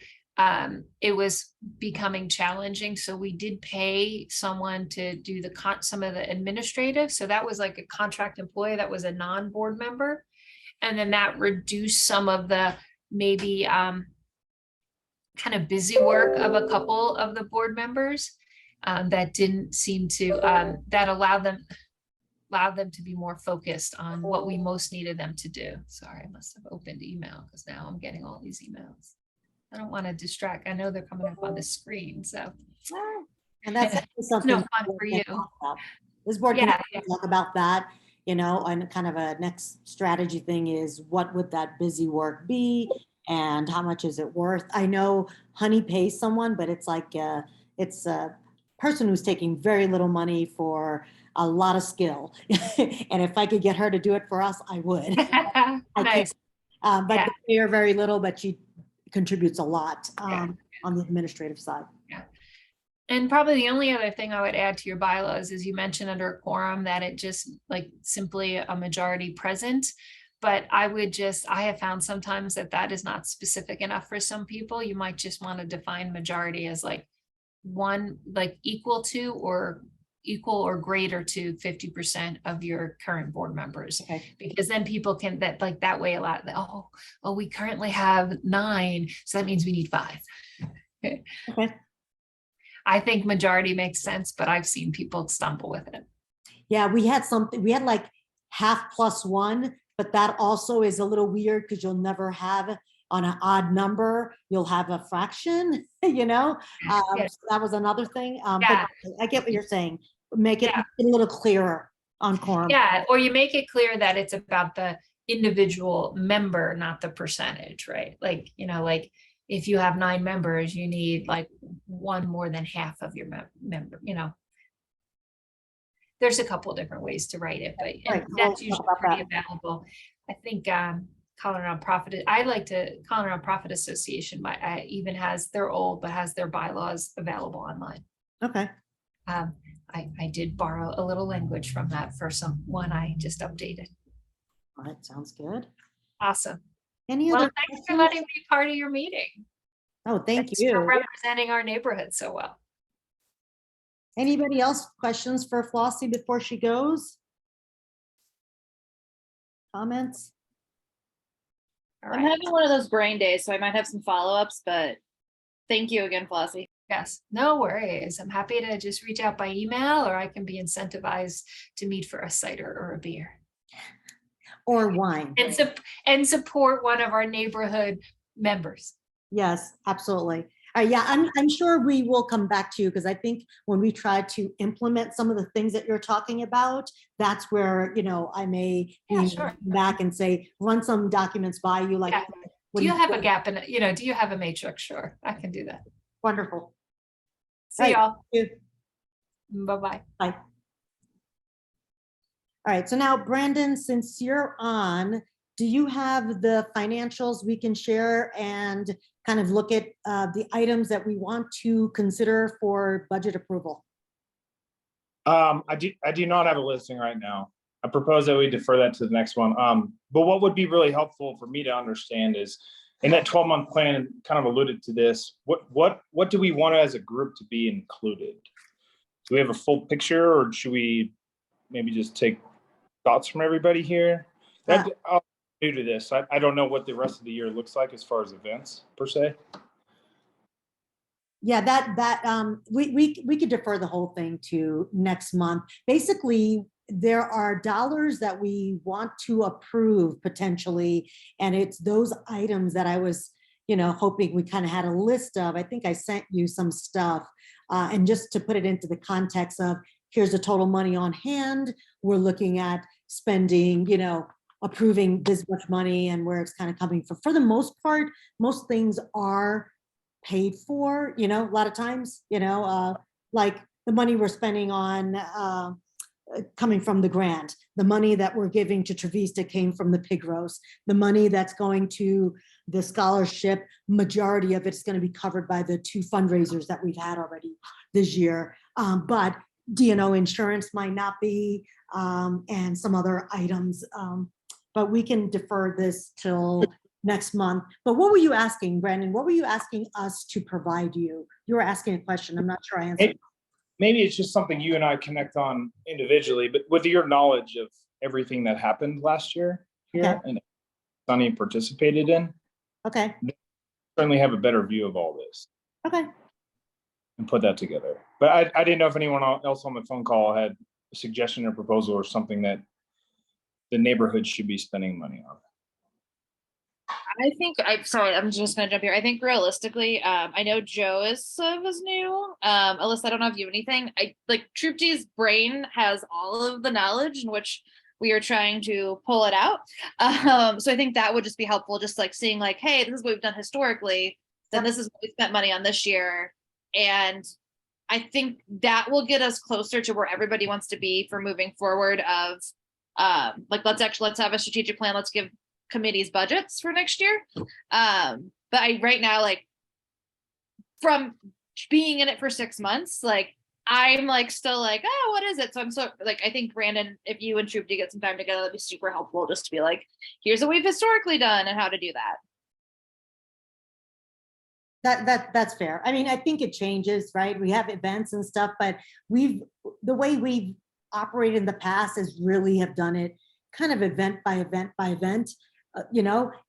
it was becoming challenging. So we did pay someone to do some of the administrative. So that was a contract employee that was a non-board member. And then that reduced some of the maybe kind of busy work of a couple of the board members that didn't seem to, that allowed them to be more focused on what we most needed them to do. Sorry, I must have opened email because now I'm getting all these emails. I don't want to distract. I know they're coming up on the screen, so. And that's something no fun for you. This board can talk about that, and kind of a next strategy thing is what would that busy work be and how much is it worth? I know Honey pays someone, but it's it's a person who's taking very little money for a lot of skill. And if I could get her to do it for us, I would. I Nice. can't. But Yeah. they pay her very little, but she contributes a lot Yeah. on the administrative side. And probably the only other thing I would add to your bylaws is you mentioned under a quorum that it just like simply a majority present. But I have found sometimes that is not specific enough for some people. You might just want to define majority as like one, like equal to or greater to 50% of your current board members. Okay. Because then people can that way a lot, oh, we currently have 9, so that means we need 5. Okay. I think majority makes sense, but I've seen people stumble with it. Yeah, we had like half plus 1, but that also is a little weird because you'll never have on an odd number, you'll have a fraction, Yeah. So that was another thing. Yeah. But I get what you're saying. Make it Yeah. a little clearer on quorum. Yeah, or you make it clear that it's about the individual member, not the percentage, right? Like, like if you have 9 members, you need like 1 more than half of your member, There's a couple of different ways to write it, but Right, that's we'll usually talk about pretty available. I think Colorado Nonprofit Association even has, they're old, but has their bylaws available online. Okay. I did borrow a little language from that for one I just updated. All right, sounds good. Awesome. Any Well, other thanks for questions? letting me be part of your meeting. Oh, thank Thanks you. for representing our neighborhood so well. Anybody else questions for Flossie before she goes? Comments? All I'm right. having one of those brain days, so I might have some follow-ups, but thank you again, Flossie. Yes, no worries. I'm happy to just reach out by email, or I can be incentivized to meet for a cider or a beer Or wine? and support one of our neighborhood members. Yes, absolutely. Yeah, I'm sure we will come back to you because I think when we try to implement some of the things that you're talking about, that's where, I may Yeah, be sure. back and say, run some documents by you, like. Yeah. what Do you have a think? gap in it? Do you have a matrix? Sure, I can do that. Wonderful. See Right. y'all. Thank you. Bye-bye. Bye. All right, so now Brandon, since you're on, do you have the financials we can share and kind of look at the items that we want to consider for budget approval? I do not have a listing right now. I propose that we defer that to the next one. But what would be really helpful for me to understand is in that 12-month plan, kind of alluded to this, what do we want as a group to be included? Do we have a full picture, or should we maybe just take thoughts from everybody here? I'm new to this. I don't know what the rest of the year looks like as far as events per se. Yeah, we could defer the whole thing to next month. Basically, there are dollars that we want to approve potentially, and it's those items that I was, hoping we kind of had a list of. I think I sent you some stuff, and just to put it into the context of here's the total money on hand. We're looking at spending, approving this much money and where it's kind of coming from. For the most part, most things are paid for, a lot of times, like the money we're spending on coming from the grant, the money that we're giving to Trevista came from the pig roast, the money that's going to the scholarship, majority of it's going to be covered by the 2 fundraisers that we've had already this year. But D&O insurance might not be, and some other items, but we can defer this till next month. But what were you asking, Brandon? What were you asking us to provide you? You were asking a question. I'm not sure I answered. Maybe it's just something you and I connect on individually, but with your knowledge of everything that happened last year here and SUNI participated in, Okay. certainly have a better view of all this. Okay. And put that together. But I didn't know if anyone else on the phone call had a suggestion or proposal or something that the neighborhood should be spending money on. I'm just gonna jump here. I think realistically, I know Joe was new. Alyssa, I don't know if you have anything. Troop G's brain has all of the knowledge in which we are trying to pull it out. So I think that would just be helpful, just like seeing like, hey, this is what we've done historically, then this is what we spent money on this year. And I think that will get us closer to where everybody wants to be for moving forward of, like, let's have a strategic plan. Let's give committees budgets for next year. But right now, like, from being in it for 6 months, like, I'm like, still like, oh, what is it? So I'm so like, I think Brandon, if you and Troop do get some time together, that'd be super helpful, just to be like, here's what we've historically done and how to do that. That's fair. I mean, I think it changes, right? We have events and stuff, but the way we've operated in the past is really have done it kind of event by event by event,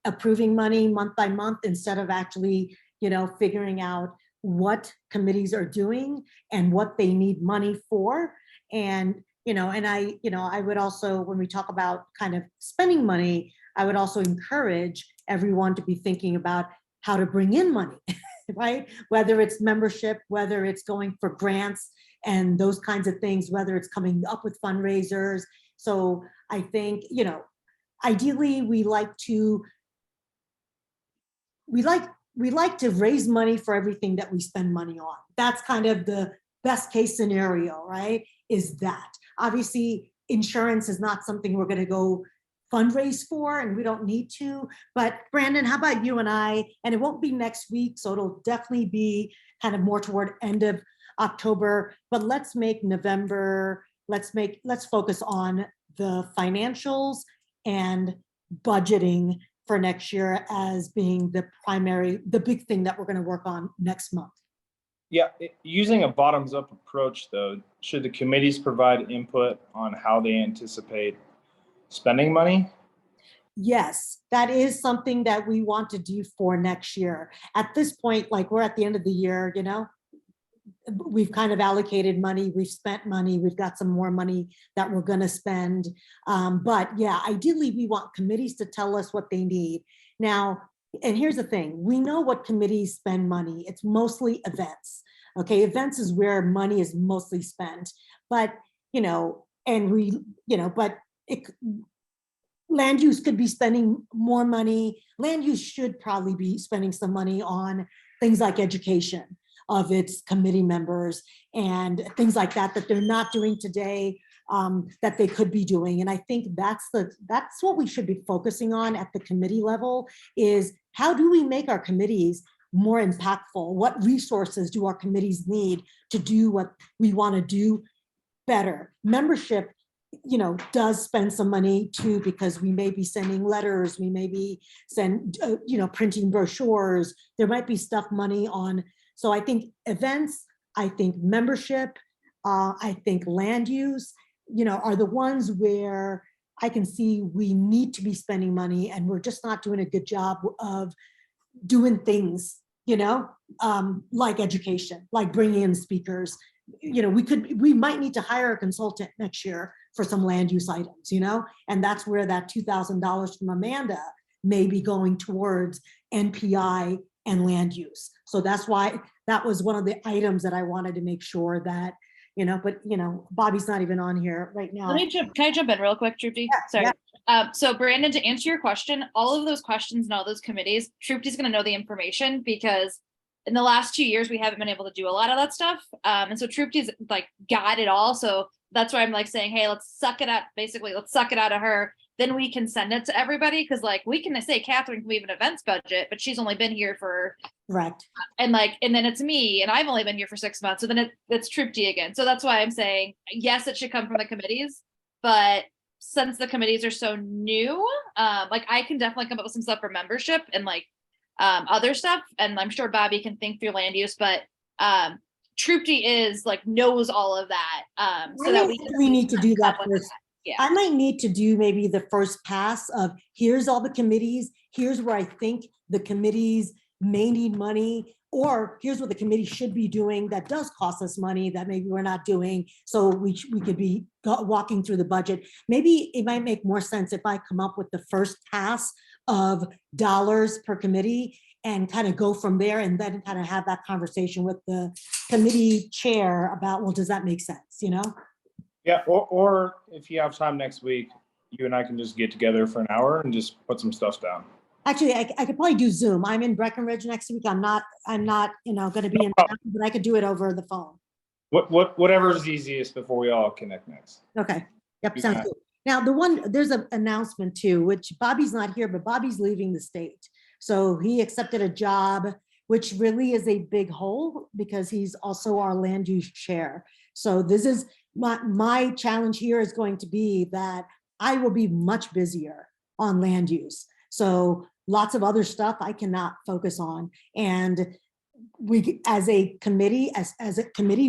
approving money month by month instead of actually, figuring out what committees are doing and what they need money for. And, I would also, when we talk about kind of spending money, I would also encourage everyone to be thinking about how to bring in money, right? Whether it's membership, whether it's going for grants and those kinds of things, whether it's coming up with fundraisers. So I think, ideally we like to raise money for everything that we spend money on. That's kind of the best case scenario, right? Is that. Obviously, insurance is not something we're going to go fundraise for, and we don't need to. But Brandon, how about you and I? And it won't be next week, so it'll definitely be kind of more toward end of October. But let's make November, let's focus on the financials and budgeting for next year as being the big thing that we're going to work on next month. Yeah, using a bottoms-up approach, though, should the committees provide input on how they anticipate spending money? Yes, that is something that we want to do for next year. At this point, like, we're at the end of the year, we've kind of allocated money, we've spent money, we've got some more money that we're going to spend. But yeah, ideally, we want committees to tell us what they need. Now, and here's the thing, we know what committees spend money. It's mostly events. Okay, events is where money is mostly spent. But, land use could be spending more money. Land use should probably be spending some money on things like education of its committee members and things like that they're not doing today, that they could be doing. And I think that's what we should be focusing on at the committee level, is how do we make our committees more impactful? What resources do our committees need to do what we want to do better? Membership, does spend some money too, because we may be sending letters, we may be printing brochures, there might be stuff money on. So I think events, I think membership, I think land use, are the ones where I can see we need to be spending money, and we're just not doing a good job of doing things, like education, like bringing in speakers. We might need to hire a consultant next year for some land use items, and that's where that $2,000 from Amanda may be going towards NPI and land use. So that's why that was one of the items that I wanted to make sure that, but Bobby's not even on here right now. Can I jump in real quick, Troopy? Yeah, Sorry. yeah. So Brandon, to answer your question, all of those questions and all those committees, Troopy's going to know the information, because in the last 2 years, we haven't been able to do a lot of that stuff. And so Troopy's like got it all. So that's why I'm like saying, hey, let's suck it up. Basically, let's suck it out of her. Then we can send it to everybody. Cause like we can say Catherine can leave an events budget, but she's only been here for Correct. And then it's me, and I've only been here for 6 months. So then it's Troopy again. So that's why I'm saying, yes, it should come from the committees, but since the committees are so new, like I can definitely come up with some stuff for membership and like other stuff. And I'm sure Bobby can think through land use, but Troopy is like knows all of that. So that we need to do that first. Yeah. I might need to do maybe the first pass of here's all the committees, here's where I think the committees may need money, or here's what the committee should be doing that does cost us money that maybe we're not doing. So we could be walking through the budget. Maybe it might make more sense if I come up with the first pass of dollars per committee and kind of go from there, and then kind of have that conversation with the committee chair about, well, does that make sense, Yeah, or if you have time next week, you and I can just get together for an hour and just put some stuff down. Actually, I could probably do Zoom. I'm in Breckenridge next week. I'm not, going to be in town, but I could do it over the phone. Whatever's easiest before we all connect next. Okay, yep, You sounds got it. good. Now, there's an announcement too, which Bobby's not here, but Bobby's leaving the state. So he accepted a job, which really is a big hole because he's also our land use chair. So this is my challenge here is going to be that I will be much busier on land use. So lots of other stuff I cannot focus on. And we, as a committee,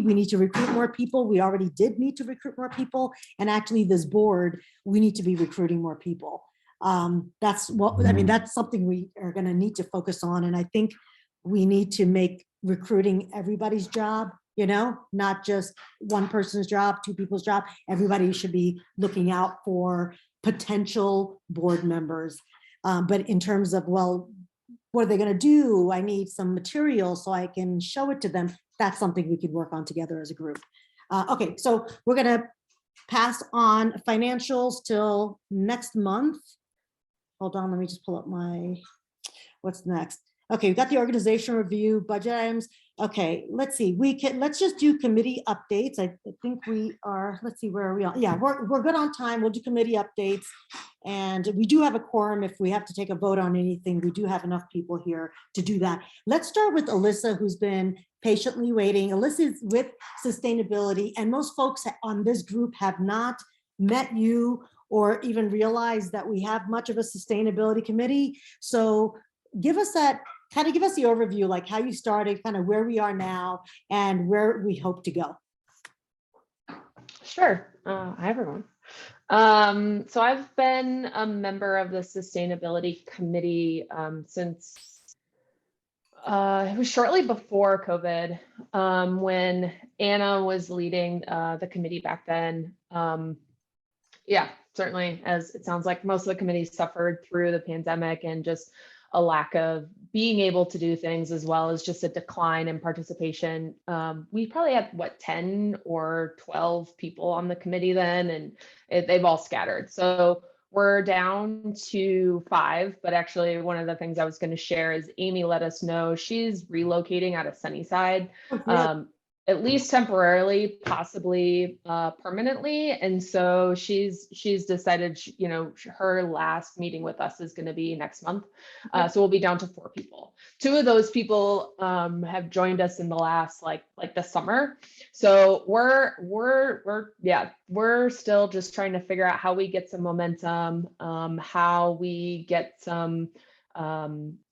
we need to recruit more people. We already did need to recruit more people. And actually this board, we need to be recruiting more people. That's what, I mean, that's something we are gonna need to focus on. And I think we need to make recruiting everybody's job, you know, not just one person's job, two people's job. Everybody should be looking out for potential board members. But in terms of, well, what are they going to do? I need some material so I can show it to them. That's something we could work on together as a group. Okay, so we're going to pass on financials till next month. Hold on, let me just pull up what's next. Okay, we've got the organization review, budget items. Okay, let's see. Let's just do committee updates. I think we are, let's see, where are we on? Yeah, we're good on time. We'll do committee updates. And we do have a quorum. If we have to take a vote on anything, we do have enough people here to do that. Let's start with Alyssa, who's been patiently waiting. Alyssa is with sustainability, and most folks on this group have not met you or even realized that we have much of a sustainability committee. So give us the overview, like how you started, kind of where we are now and where we hope to go. Sure. Hi, everyone. So I've been a member of the Sustainability Committee since it was shortly before COVID, when Anna was leading the committee back then. Yeah, certainly, as it sounds like most of the committees suffered through the pandemic and just a lack of being able to do things, as well as just a decline in participation. We probably had, 10 or 12 people on the committee then, and they've all scattered. So we're down to 5, but actually one of the things I was going to share is Amy let us know she's relocating out of Sunnyside. At least temporarily, possibly permanently. And so she's decided, her last meeting with us is going to be next month. So we'll be down to 4 people. 2 of those people have joined us in the last like the summer. So we're still just trying to figure out how we get some momentum, how we get some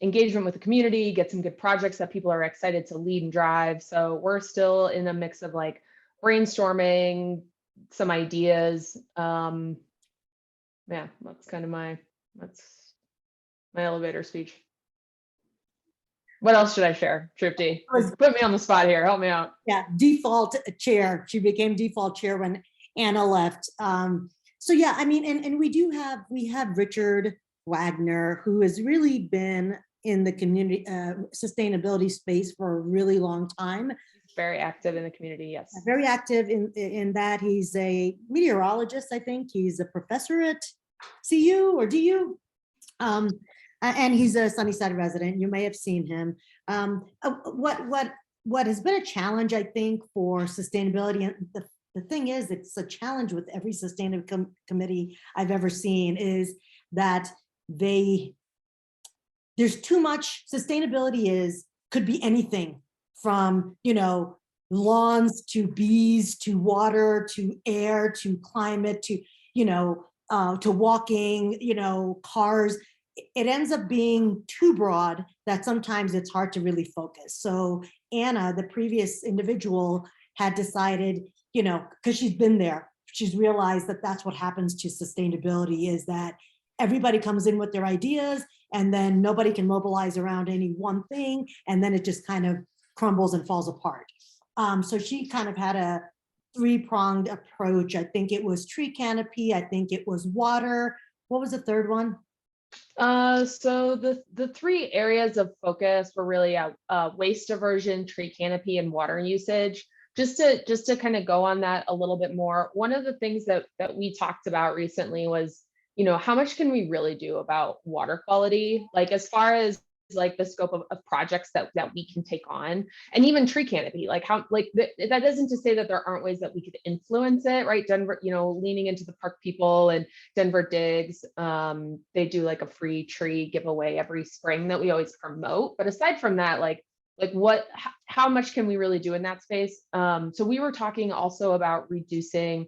engagement with the community, get some good projects that people are excited to lead and drive. So we're still in a mix of like brainstorming some ideas. Yeah, that's kind of my elevator speech. What else should I share, Tripty? Put me on the spot here. Help me out. Yeah, default chair. She became default chair when Anna left. So yeah, I mean, and we have Richard Wagner, who has really been in the community sustainability space for a really long time. Very active in the community, yes. Very active in that. He's a meteorologist, I think. He's a professor at CU or DU. And he's a Sunnyside resident. You may have seen him. What has been a challenge, I think, for sustainability, and the thing is, it's a challenge with every sustainability committee I've ever seen, is that there's too much. Sustainability could be anything from, lawns to bees to water to air to climate to, to walking, cars. It ends up being too broad that sometimes it's hard to really focus. So Anna, the previous individual, had decided, because she's been there, she's realized that that's what happens to sustainability, is that everybody comes in with their ideas and then nobody can mobilize around any one thing. And then it just kind of crumbles and falls apart. So she kind of had a 3-pronged approach. I think it was tree canopy. I think it was water. What was the third one? So the 3 areas of focus were really waste diversion, tree canopy, and water usage. Just to kind of go on that a little bit more, one of the things that we talked about recently was, how much can we really do about water quality? Like, as far as like the scope of projects that we can take on, and even tree canopy, like how, like that isn't to say that there aren't ways that we could influence it, right? Denver, you know, leaning into the park people and Denver Digs, they do like a free tree giveaway every spring that we always promote. But aside from that, like how much can we really do in that space? So we were talking also about reducing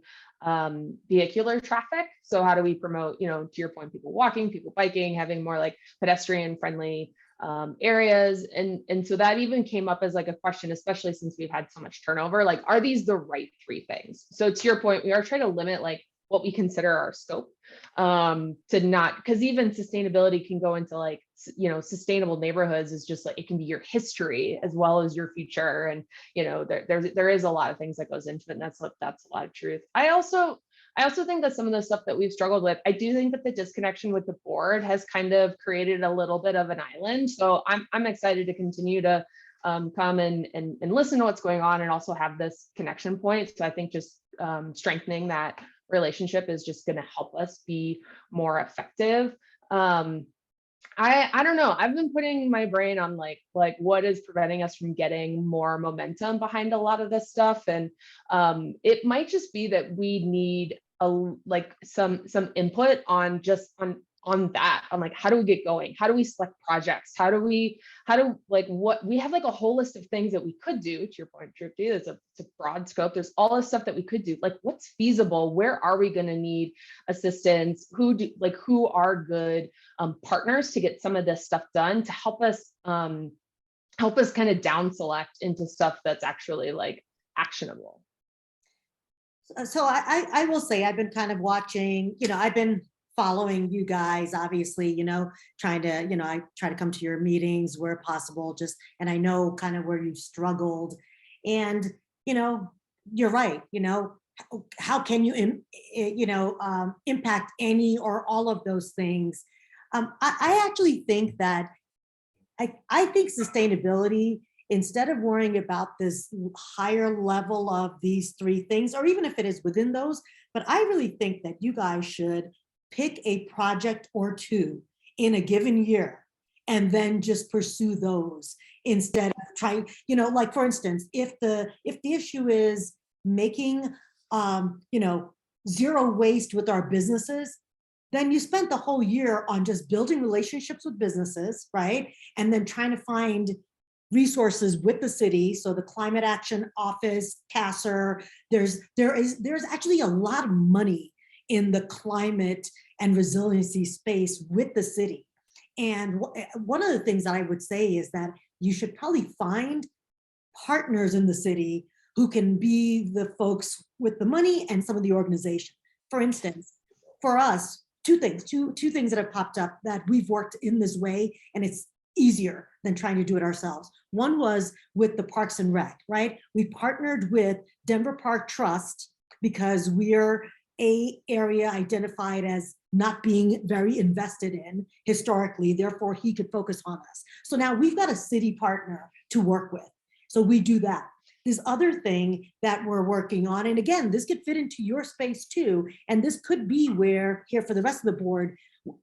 vehicular traffic. So how do we promote, you know, to your point, people walking, people biking, having more like pedestrian friendly areas. And so that even came up as like a question, especially since we've had so much turnover, like, are these the right 3 things? So to your point, we are trying to limit like what we consider our scope, to not, because even sustainability can go into like, you know, sustainable neighborhoods is just like, it can be your history as well as your future. And, you know, there is a lot of things that goes into it. And that's a lot of truth. I also think that some of the stuff that we've struggled with, I do think that the disconnection with the board has kind of created a little bit of an island. So I'm excited to continue to come and listen to what's going on and also have this connection point. So I think just strengthening that relationship is just going to help us be more effective. I don't know. I've been putting my brain on like what is preventing us from getting more momentum behind a lot of this stuff. And it might just be that we need some input on just on that, on like, how do we get going? How do we select projects? How do what we have like a whole list of things that we could do, to your point, Tripti, it's a broad scope. There's all this stuff that we could do. Like, what's feasible? Where are we going to need assistance? Who are good partners to get some of this stuff done, to help us kind of down select into stuff that's actually like actionable. So I will say I've been kind of watching, you know, I've been following you guys, obviously, you know, trying to, you know, I try to come to your meetings where possible, and I know kind of where you've struggled. And, you know, you're right, you know, how can you, impact any or all of those things? I actually think that, I think sustainability, instead of worrying about this higher level of these 3 things, or even if it is within those, but I really think that you guys should pick a project or 2 in a given year and then just pursue those instead of trying, you know, like for instance, if the issue is making, zero waste with our businesses, then you spent the whole year on just building relationships with businesses, right? And then trying to find resources with the city. So the Climate Action Office, CASR, there's actually a lot of money in the climate and resiliency space with the city. And one of the things that I would say is that you should probably find partners in the city who can be the folks with the money and some of the organization. For instance, for us, two things that have popped up that we've worked in this way, and it's easier than trying to do it ourselves. One was with the Parks and Rec, right? We partnered with Denver Park Trust because we're a area identified as not being very invested in historically, therefore he could focus on us. So now we've got a city partner to work with. So we do that. This other thing that we're working on, and again, this could fit into your space too, and this could be where, here for the rest of the board,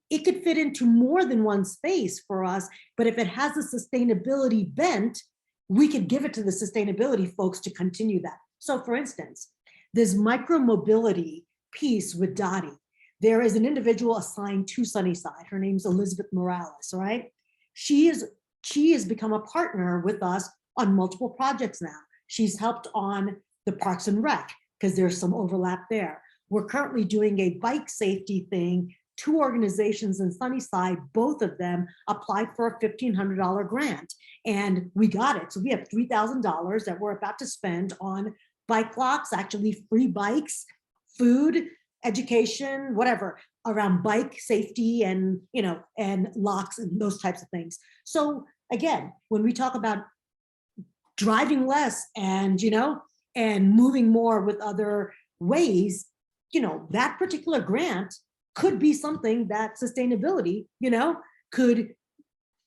it could fit into more than one space for us, but if it has a sustainability bent, we could give it to the sustainability folks to continue that. So for instance, this micro-mobility piece with Dottie, there is an individual assigned to Sunnyside. Her name's Elizabeth Morales, right? She has become a partner with us on multiple projects now. She's helped on the Parks and Rec because there's some overlap there. We're currently doing a bike safety thing. 2 organizations in Sunnyside, both of them applied for a $1,500 grant and we got it. So we have $3,000 that we're about to spend on bike locks, actually free bikes, food, education, whatever, around bike safety and, you know, and locks and those types of things. So again, when we talk about driving less and, you know, and moving more with other ways, you know, that particular grant could be something that sustainability, you know, could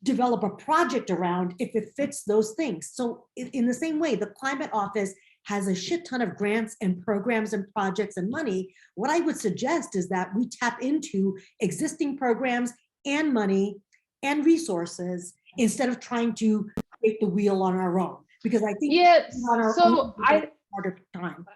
develop a project around if it fits those things. So in the same way, the Climate Office has a shit ton of grants and programs and projects and money. What I would suggest is that we tap into existing programs and money and resources instead of trying to create the wheel on our own. Because I think Yeah, on our so own, we have a harder time.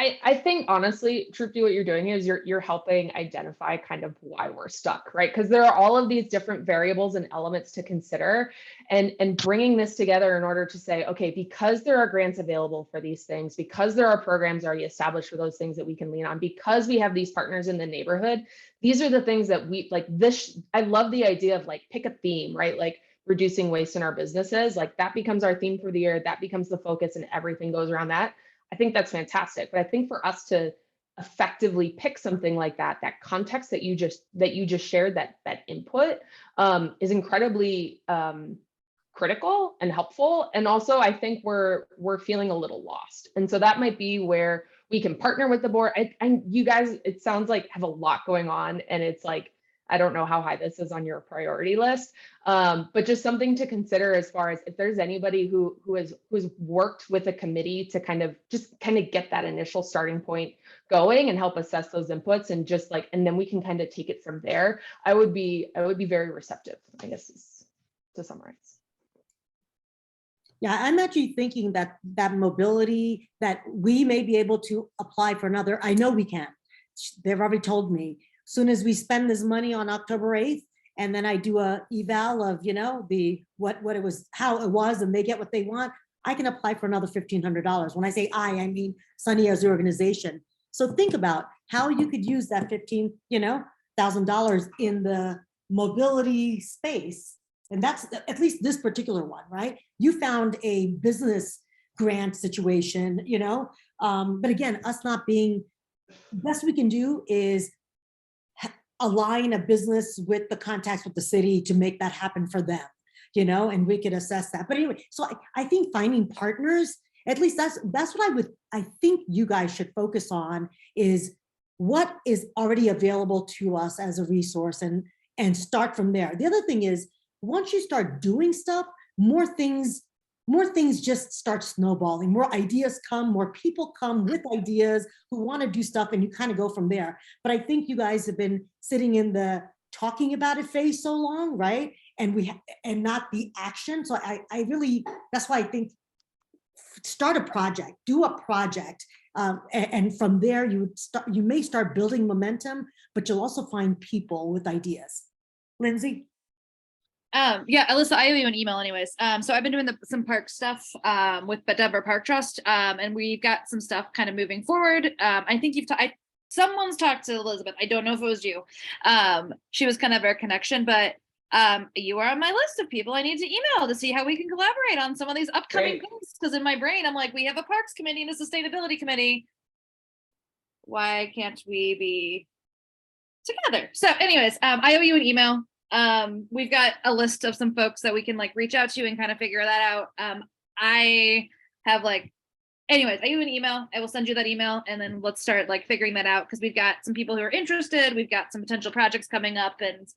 I think honestly, truthfully, what you're doing is you're helping identify kind of why we're stuck, right? Because there are all of these different variables and elements to consider, and bringing this together in order to say, okay, because there are grants available for these things, because there are programs already established for those things that we can lean on, because we have these partners in the neighborhood, these are the things that we like. This, I love the idea of like pick a theme, right? Like reducing waste in our businesses, like that becomes our theme for the year. That becomes the focus, and everything goes around that. I think that's fantastic. But I think for us to effectively pick something like that, that context that you just shared, that input is incredibly critical and helpful. And also I think we're feeling a little lost. And so that might be where we can partner with the board. And you guys, it sounds like have a lot going on, and it's like, I don't know how high this is on your priority list, but just something to consider as far as if there's anybody who's worked with a committee to kind of get that initial starting point going and help assess those inputs, and just like, and then we can kind of take it from there. I would be very receptive, I guess, is to summarize. Yeah, I'm actually thinking that mobility, that we may be able to apply for another, I know we can. They've already told me, soon as we spend this money on October 8th, and then I do a eval of, what it was, how it was, and they get what they want, I can apply for another $1,500. When I say I mean SUNI as the organization. So think about how you could use that $1,000 in the mobility space. And that's at least this particular one, right? You found a business grant situation, but again, us not being, best we can do is align a business with the contacts with the city to make that happen for them, and we could assess that. But anyway, so I think finding partners, at least that's what I think you guys should focus on, is what is already available to us as a resource, and start from there. The other thing is, once you start doing stuff, more things just start snowballing. More ideas come, more people come with ideas who want to do stuff, and you kind of go from there. But I think you guys have been sitting in the talking about it phase so long, right? And not the action. So I really, that's why I think start a project, do a project. And from there you may start building momentum, but you'll also find people with ideas. Lindsay? Yeah, Alyssa, I owe you an email anyways. So I've been doing some park stuff with the Denver Park Trust, and we've got some stuff kind of moving forward. I think someone's talked to Elizabeth. I don't know if it was you. She was kind of our connection, but you are on my list of people I need to email to see how we can collaborate on some of these upcoming things. Because in my brain, I'm like, we have a parks committee and a sustainability committee. Why can't we be together? So anyways, I owe you an email. We've got a list of some folks that we can like reach out to and kind of figure that out. I have anyways, I owe you an email. I will send you that email, and then let's start like figuring that out, because we've got some people who are interested. We've got some potential projects coming up, and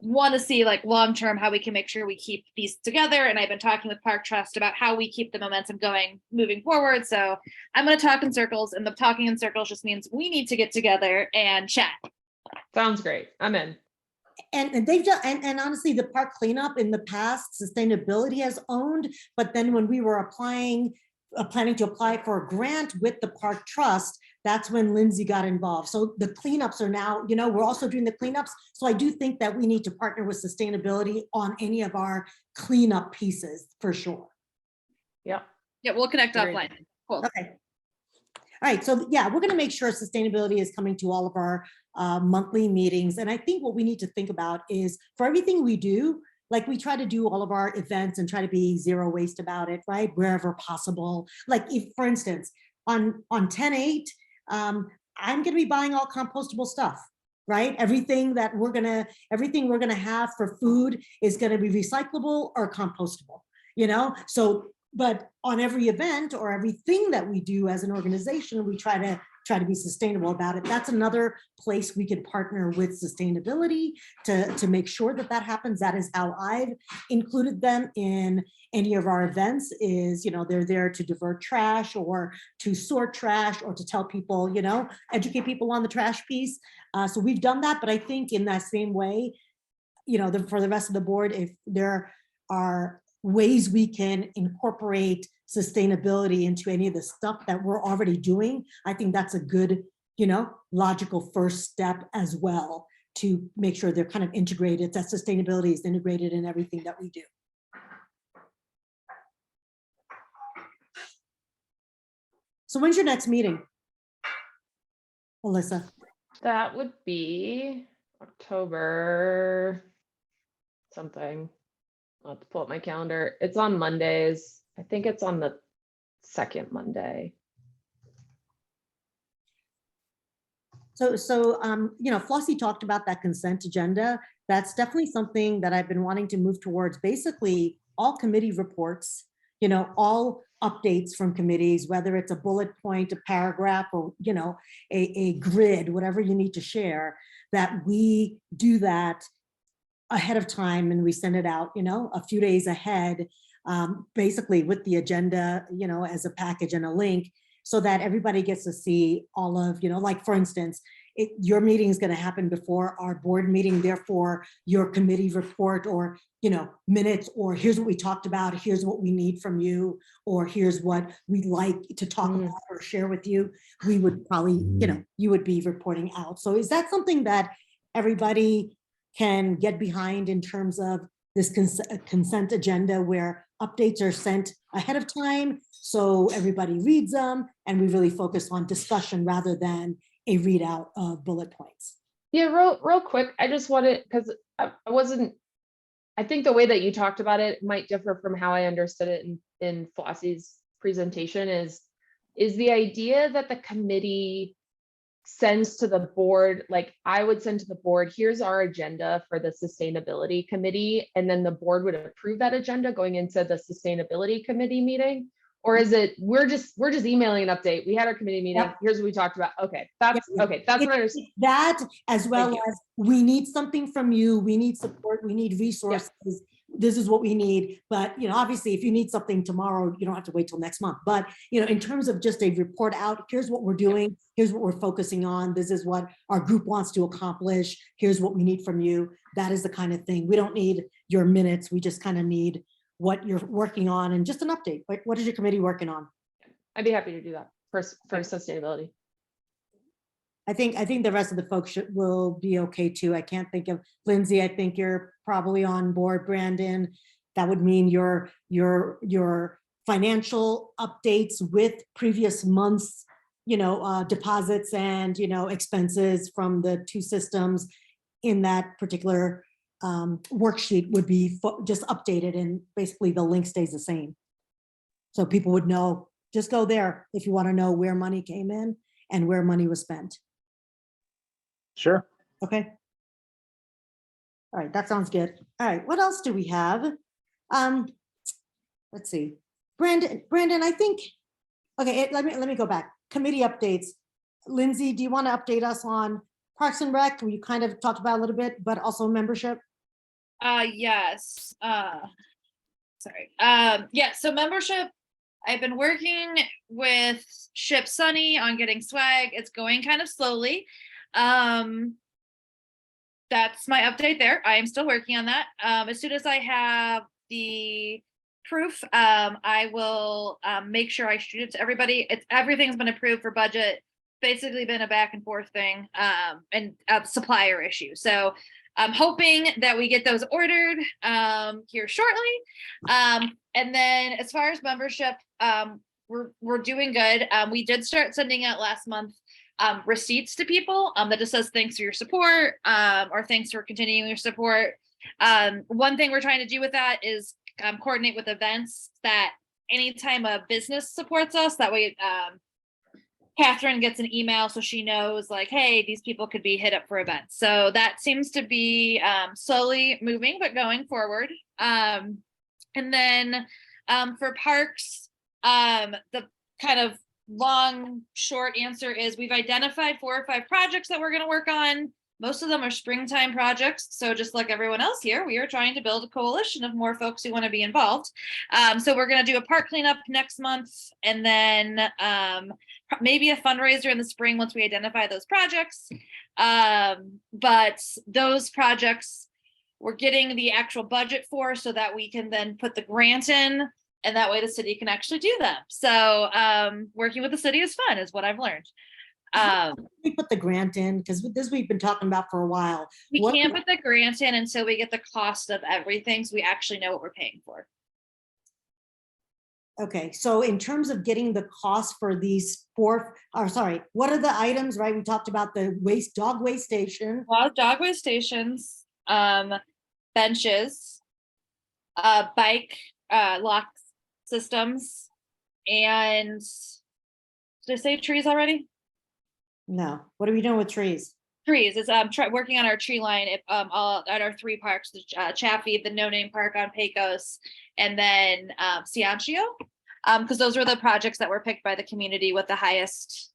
want to see like long-term how we can make sure we keep these together. And I've been talking with Park Trust about how we keep the momentum going moving forward. So I'm going to talk in circles, and the talking in circles just means we need to get together and chat. Sounds great. I'm in. And they've done, and honestly, the park cleanup in the past, sustainability has owned, but then when we were planning to apply for a grant with the Park Trust, that's when Lindsay got involved. So the cleanups are now, we're also doing the cleanups. So I do think that we need to partner with sustainability on any of our cleanup pieces for sure. Yeah. Yeah, we'll connect offline. Cool. Okay. All right, so yeah, we're going to make sure sustainability is coming to all of our monthly meetings. And I think what we need to think about is, for everything we do, like we try to do all of our events and try to be zero waste about it, right? Wherever possible. Like if, for instance, on 10/8, I'm going to be buying all compostable stuff, right? Everything we're going to have for food is going to be recyclable or compostable, So, but on every event or everything that we do as an organization, we try to be sustainable about it. That's another place we could partner with sustainability to make sure that happens. That is how I've included them in any of our events, is, they're there to divert trash or to sort trash or to tell people, educate people on the trash piece. So we've done that, but I think in that same way, for the rest of the board, if there are ways we can incorporate sustainability into any of the stuff that we're already doing, I think that's a good, logical first step as well, to make sure they're kind of integrated, that sustainability is integrated in everything that we do. So when's your next meeting, Alyssa? That would be October something. I'll have to pull up my calendar. It's on Mondays. I think it's on the second Monday. So, Flossie talked about that consent agenda. That's definitely something that I've been wanting to move towards. Basically, all committee reports, all updates from committees, whether it's a bullet point, a paragraph, or, a grid, whatever you need to share, that we do that ahead of time and we send it out, a few days ahead, basically with the agenda, as a package and a link, so that everybody gets to see all of, like for instance, your meeting is going to happen before our board meeting, therefore your committee report or, minutes, or here's what we talked about, here's what we need from you, or here's what we'd like to talk about or share with you. We would probably, you would be reporting out. So is that something that everybody can get behind in terms of this consent agenda, where updates are sent ahead of time so everybody reads them and we really focus on discussion rather than a readout of bullet points? Yeah, real quick, I just wanted, because I think the way that you talked about it might differ from how I understood it in Flossie's presentation, is the idea that the committee sends to the board, like I would send to the board, here's our agenda for the sustainability committee, and then the board would approve that agenda going into the sustainability committee meeting? Or is it we're just emailing an update? We had our committee meeting. Yep. Here's what we talked about. Okay, that's what I understand. That, as well as we need something from you, we need support, we need resources. Yep. This is what we need. But obviously, if you need something tomorrow, you don't have to wait till next month. But in terms of just a report out, here's what we're doing, here's what we're focusing on, this is what our group wants to accomplish, here's what we need from you. That is the kind of thing. We don't need your minutes. We just kind of need what you're working on and just an update. Like, what is your committee working on? I'd be happy to do that for sustainability. I think the rest of the folks will be okay too. I can't think of Lindsay. I think you're probably on board. Brandon, that would mean your financial updates with previous months, deposits and expenses from the two systems in that particular worksheet would be just updated, and basically the link stays the same. So people would know, just go there if you want to know where money came in and where money was spent. Sure. Okay. All right, that sounds good. All right, what else do we have? Let's see. Brandon, I think, okay, let me go back. Committee updates. Lindsay, do you want to update us on Parks and Rec? We kind of talked about a little bit, but also membership. Yes. Yeah, so membership, I've been working with Ship SUNI on getting swag. It's going kind of slowly. That's my update there. I am still working on that. As soon as I have the proof, I will make sure I shoot it to everybody. Everything's been approved for budget. Basically been a back and forth thing, and a supplier issue. So I'm hoping that we get those ordered here shortly. And then as far as membership, we're doing good. We did start sending out last month receipts to people that just says thanks for your support, or thanks for continuing your support. One thing we're trying to do with that is coordinate with events that anytime a business supports us, that way Catherine gets an email so she knows, like, hey, these people could be hit up for events. So that seems to be slowly moving, but going forward. And then for parks, the kind of long, short answer is we've identified 4 or 5 projects that we're going to work on. Most of them are springtime projects. So just like everyone else here, we are trying to build a coalition of more folks who want to be involved. So we're going to do a park cleanup next month, and then maybe a fundraiser in the spring once we identify those projects. But those projects we're getting the actual budget for, so that we can then put the grant in, and that way the city can actually do them. So working with the city is fun, is what I've learned. We put the grant in, because this we've been talking about for a while. We What- can't put the grant in until we get the cost of everything, so we actually know what we're paying for. Okay, so in terms of getting the cost for these what are the items, right? We talked about the dog waste station. Well, dog waste stations, benches, bike lock systems, and did I say trees already? No, what are we doing with trees? Trees. It's working on our tree line at our 3 parks, the Chaffee, the No Name Park on Pecos, and then Ciancio. Because those were the projects that were picked by the community with the highest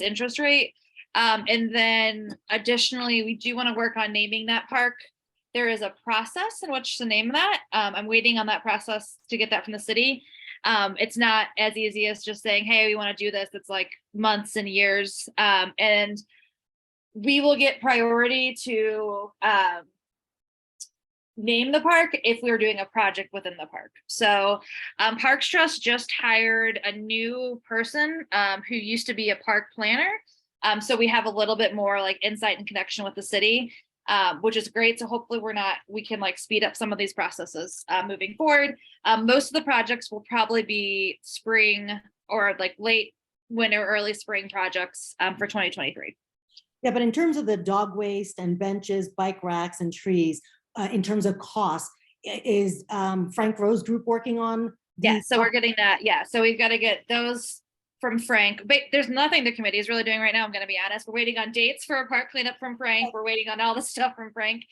interest rate. And then additionally, we do want to work on naming that park. There is a process in which to name that. I'm waiting on that process to get that from the city. It's not as easy as just saying, hey, we want to do this. It's like months and years. And we will get priority to name the park if we were doing a project within the park. So Parks Trust just hired a new person who used to be a park planner. So we have a little bit more like insight and connection with the city, which is great. So hopefully we can like speed up some of these processes moving forward. Most of the projects will probably be spring or like late winter, early spring projects for 2023. Yeah, but in terms of the dog waste and benches, bike racks and trees, in terms of cost, is Frank Rose Group working on? Yeah, so we're getting that. Yeah, so we've got to get those from Frank. But there's nothing the committee is really doing right now, I'm going to be honest. We're waiting on dates for a park cleanup from Frank. We're waiting on all the stuff from Frank,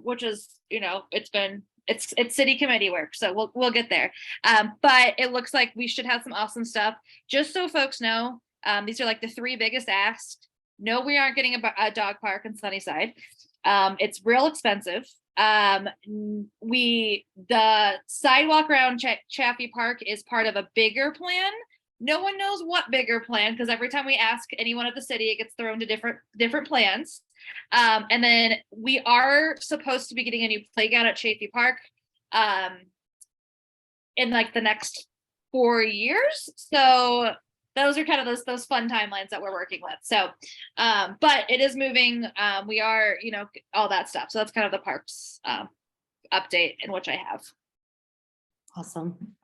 which is, it's city committee work. So we'll get there. But it looks like we should have some awesome stuff. Just so folks know, these are like the 3 biggest asks. No, we aren't getting a dog park in Sunnyside. It's real expensive. The sidewalk around Chaffee Park is part of a bigger plan. No one knows what bigger plan, because every time we ask anyone at the city, it gets thrown to different plans. And then we are supposed to be getting a new playground at Chaffee Park in like the next 4 years. So those are kind of those fun timelines that we're working with. So, but it is moving. We are, all that stuff. So that's kind of the parks update in which I have. Awesome.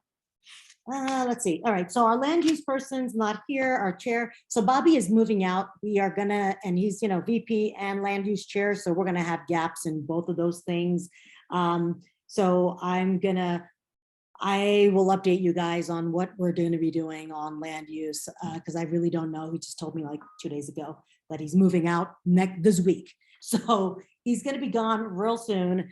Let's see. All right. So our land use person's not here, our chair. So Bobby is moving out. We are and he's, VP and land use chair. So we're gonna have gaps in both of those things. So I will update you guys on what we're going to be doing on land use, because I really don't know. He just told me like 2 days ago that he's moving out this week. So he's going to be gone real soon.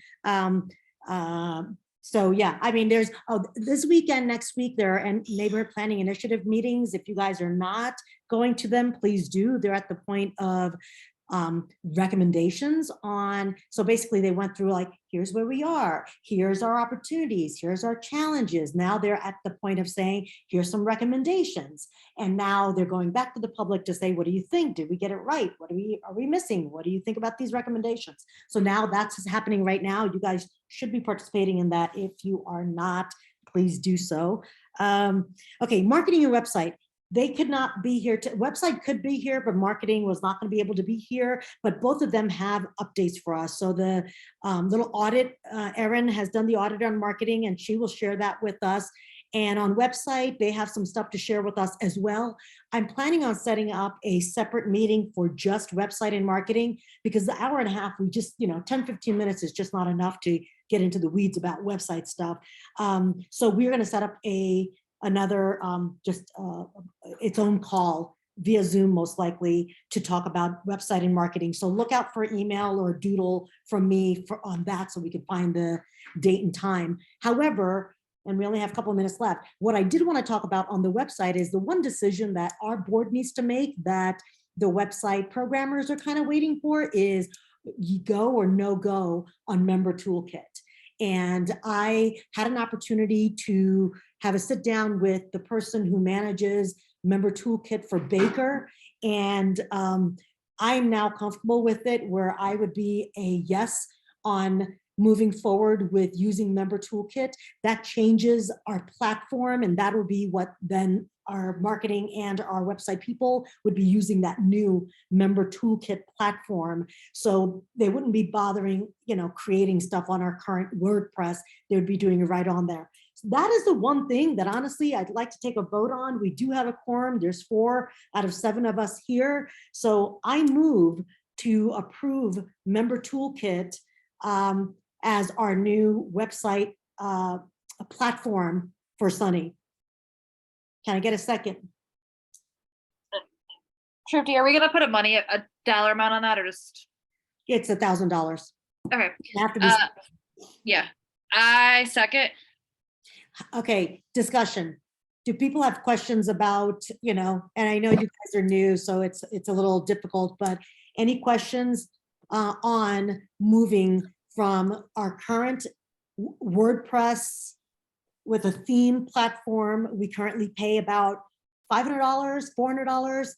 So yeah, I mean, there's this weekend, next week, there are neighborhood planning initiative meetings. If you guys are not going to them, please do. They're at the point of recommendations on, so basically they went through like, here's where we are, here's our opportunities, here's our challenges. Now they're at the point of saying, here's some recommendations. And now they're going back to the public to say, what do you think? Did we get it right? What are we missing? What do you think about these recommendations? So now that's happening right now. You guys should be participating in that. If you are not, please do so. Okay, marketing your website. They could not be here. Website could be here, but marketing was not going to be able to be here. But both of them have updates for us. So the little audit, Erin has done the audit on marketing, and she will share that with us. And on website, they have some stuff to share with us as well. I'm planning on setting up a separate meeting for just website and marketing, because the hour and a half, we just, 10, 15 minutes is just not enough to get into the weeds about website stuff. So we're going to set up another its own call via Zoom, most likely, to talk about website and marketing. So look out for email or doodle from me on that, so we can find the date and time. However, and we only have a couple of minutes left, what I did want to talk about on the website is the one decision that our board needs to make, that the website programmers are kind of waiting for, is you go or no go on member toolkit. And I had an opportunity to have a sit down with the person who manages member toolkit for Baker. And I'm now comfortable with it where I would be a yes on moving forward with using Member Toolkit. That changes our platform, and that will be what then our marketing and our website people would be using, that new Member Toolkit platform. So they wouldn't be bothering, creating stuff on our current WordPress. They would be doing it right on there. So that is the one thing that honestly I'd like to take a vote on. We do have a quorum. There's 4 out of 7 of us here. So I move to approve Member Toolkit as our new website platform for SUNI. Can I get a second? Trifty, are we gonna put a dollar amount on that or just? It's $1,000. Okay, It have to be yeah, I second. Okay, discussion. Do people have questions about, and I know you guys are new, so it's a little difficult, but any questions on moving from our current WordPress with a theme platform? We currently pay about $500, $400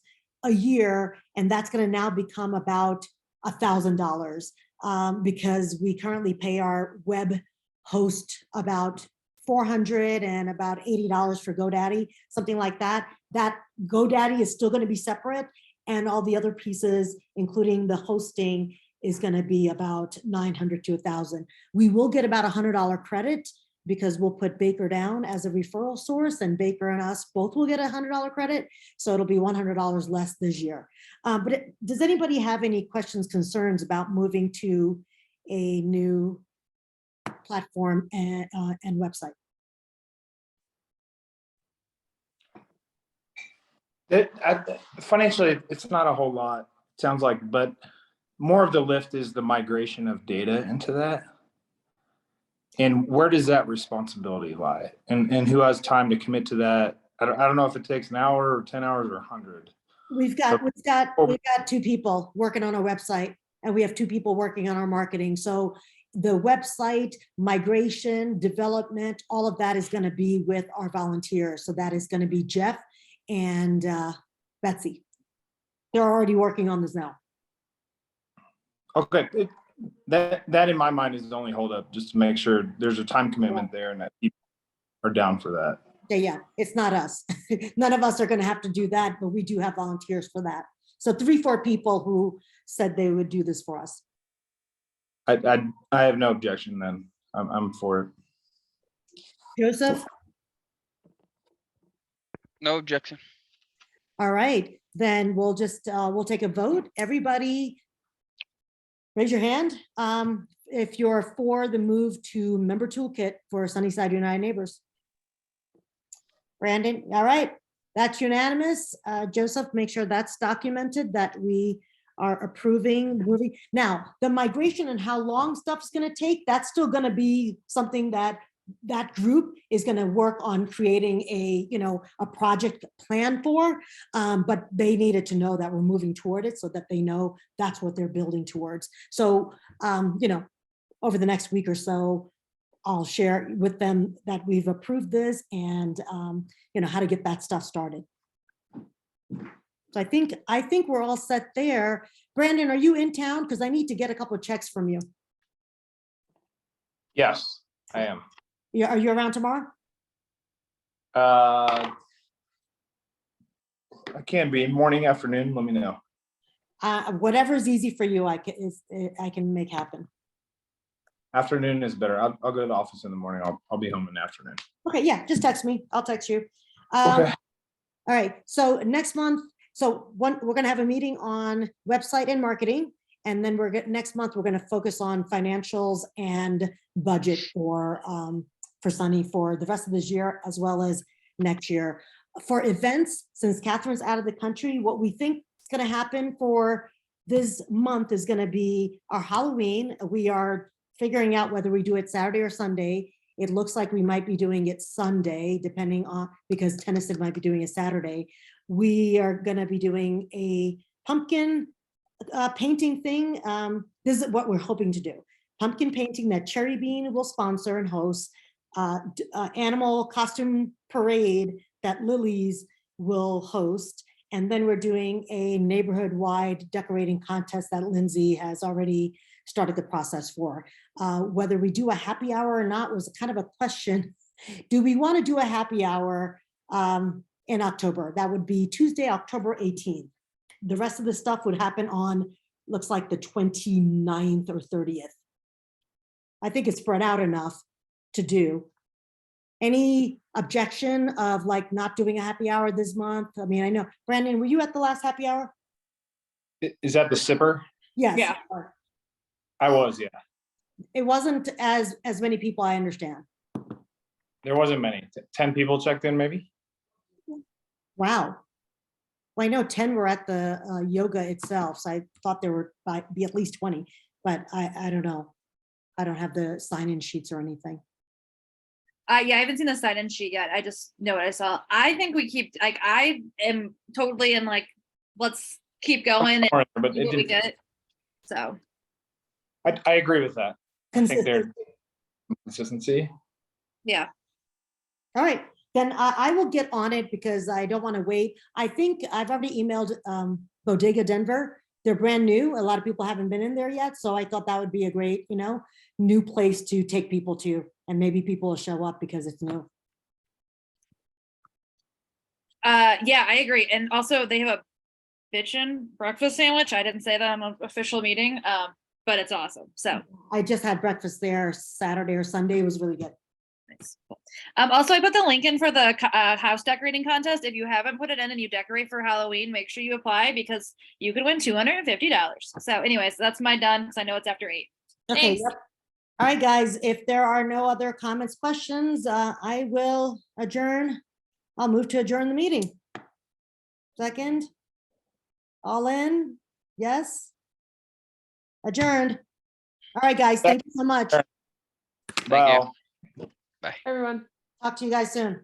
a year, and that's going to now become about $1,000 because we currently pay our web host about $400 and about $80 for GoDaddy, something like that. That GoDaddy is still going to be separate, and all the other pieces, including the hosting, is going to be about $900 to $1,000. We will get about $100 credit because we'll put Baker down as a referral source, and Baker and us both will get $100 credit. So it'll be $100 less this year. Does anybody have any questions, concerns about moving to a new platform and website? Financially, it's not a whole lot, sounds like, but more of the lift is the migration of data into that. And where does that responsibility lie? And who has time to commit to that? I don't know if it takes an hour or 10 hours or 100. We've got 2 people working on our website, and we have 2 people working on our marketing. So the website migration, development, all of that is going to be with our volunteers. So that is going to be Jeff and Betsy. They're already working on this now. Okay, that in my mind is the only holdup, just to make sure there's a time commitment there and that people are down for that. Yeah, it's not us. None of us are going to have to do that, but we do have volunteers for that. So 3-4 people who said they would do this for us. I have no objection then. I'm for it. Joseph? No objection. All right, then we'll just, we'll take a vote. Everybody raise your hand if you're for the move to Member Toolkit for Sunnyside United Neighbors. Brandon, all right, that's unanimous. Joseph, make sure that's documented, that we are approving moving. Now, the migration and how long stuff's gonna take, that's still gonna be something that group is gonna work on creating a project plan for, but they needed to know that we're moving toward it so that they know that's what they're building towards. So, over the next week or so, I'll share with them that we've approved this and, how to get that stuff started. So I think we're all set there. Brandon, are you in town? Because I need to get a couple of checks from you. Yes, I am. Are you around tomorrow? I can be morning, afternoon, let me know. Whatever's easy for you, I can make happen. Afternoon is better. I'll go to the office in the morning. I'll be home in the afternoon. Okay, yeah, just text me. I'll text you. Okay. All right, so next month, we're gonna have a meeting on website and marketing, and then next month, we're gonna focus on financials and budget for SUNI for the rest of this year, as well as next year. For events, since Catherine's out of the country, what we think is gonna happen for this month is gonna be our Halloween. We are figuring out whether we do it Saturday or Sunday. It looks like we might be doing it Sunday, depending on, because Tennyson might be doing it Saturday. We are gonna be doing a pumpkin painting thing. This is what we're hoping to do. Pumpkin painting that Cherry Bean will sponsor and host, animal costume parade that Lily's will host, And then we're doing a neighborhood-wide decorating contest that Lindsay has already started the process for. Whether we do a happy hour or not was kind of a question. Do we want to do a happy hour in October? That would be Tuesday, October 18th. The rest of the stuff would happen on, looks like the 29th or 30th. I think it's spread out enough to do. Any objection of like not doing a happy hour this month? I mean, I know, Brandon, were you at the last happy hour? Is that the sipper? Yes. Yeah. I was, yeah. It wasn't as many people, I understand. There wasn't many. 10 people checked in, maybe? Wow. Well, I know 10 were at the yoga itself, so I thought there were be at least 20, but I don't know. I don't have the sign-in sheets or anything. Yeah, I haven't seen the sign-in sheet yet. I just know what I saw. I think we keep, like, I am totally in, like, let's keep going and But see it what we didn't, get. So, I agree with that. I think there's Consistent. consistency. yeah. All right, then I will get on it because I don't want to wait. I think I've already emailed Bodega Denver. They're brand new. A lot of people haven't been in there yet. So I thought that would be a great, new place to take people to. And maybe people will show up because it's new. Yeah, I agree. And also they have a bitchin' breakfast sandwich. I didn't say that on an official meeting, but it's awesome. So I just had breakfast there Saturday or Sunday. It was really good. nice. Cool. Also, I put the link in for the house decorating contest. If you haven't put it in and you decorate for Halloween, make sure you apply because you could win $250. So anyways, that's my done because I know it's after 8. Okay. Thanks. Yep. All right, guys, if there are no other comments, questions, I will adjourn. I'll move to adjourn the meeting. Second. All in? Yes? Adjourned. All right, guys, thank you so much. Thank you. Wow. Everyone. Talk to you guys soon.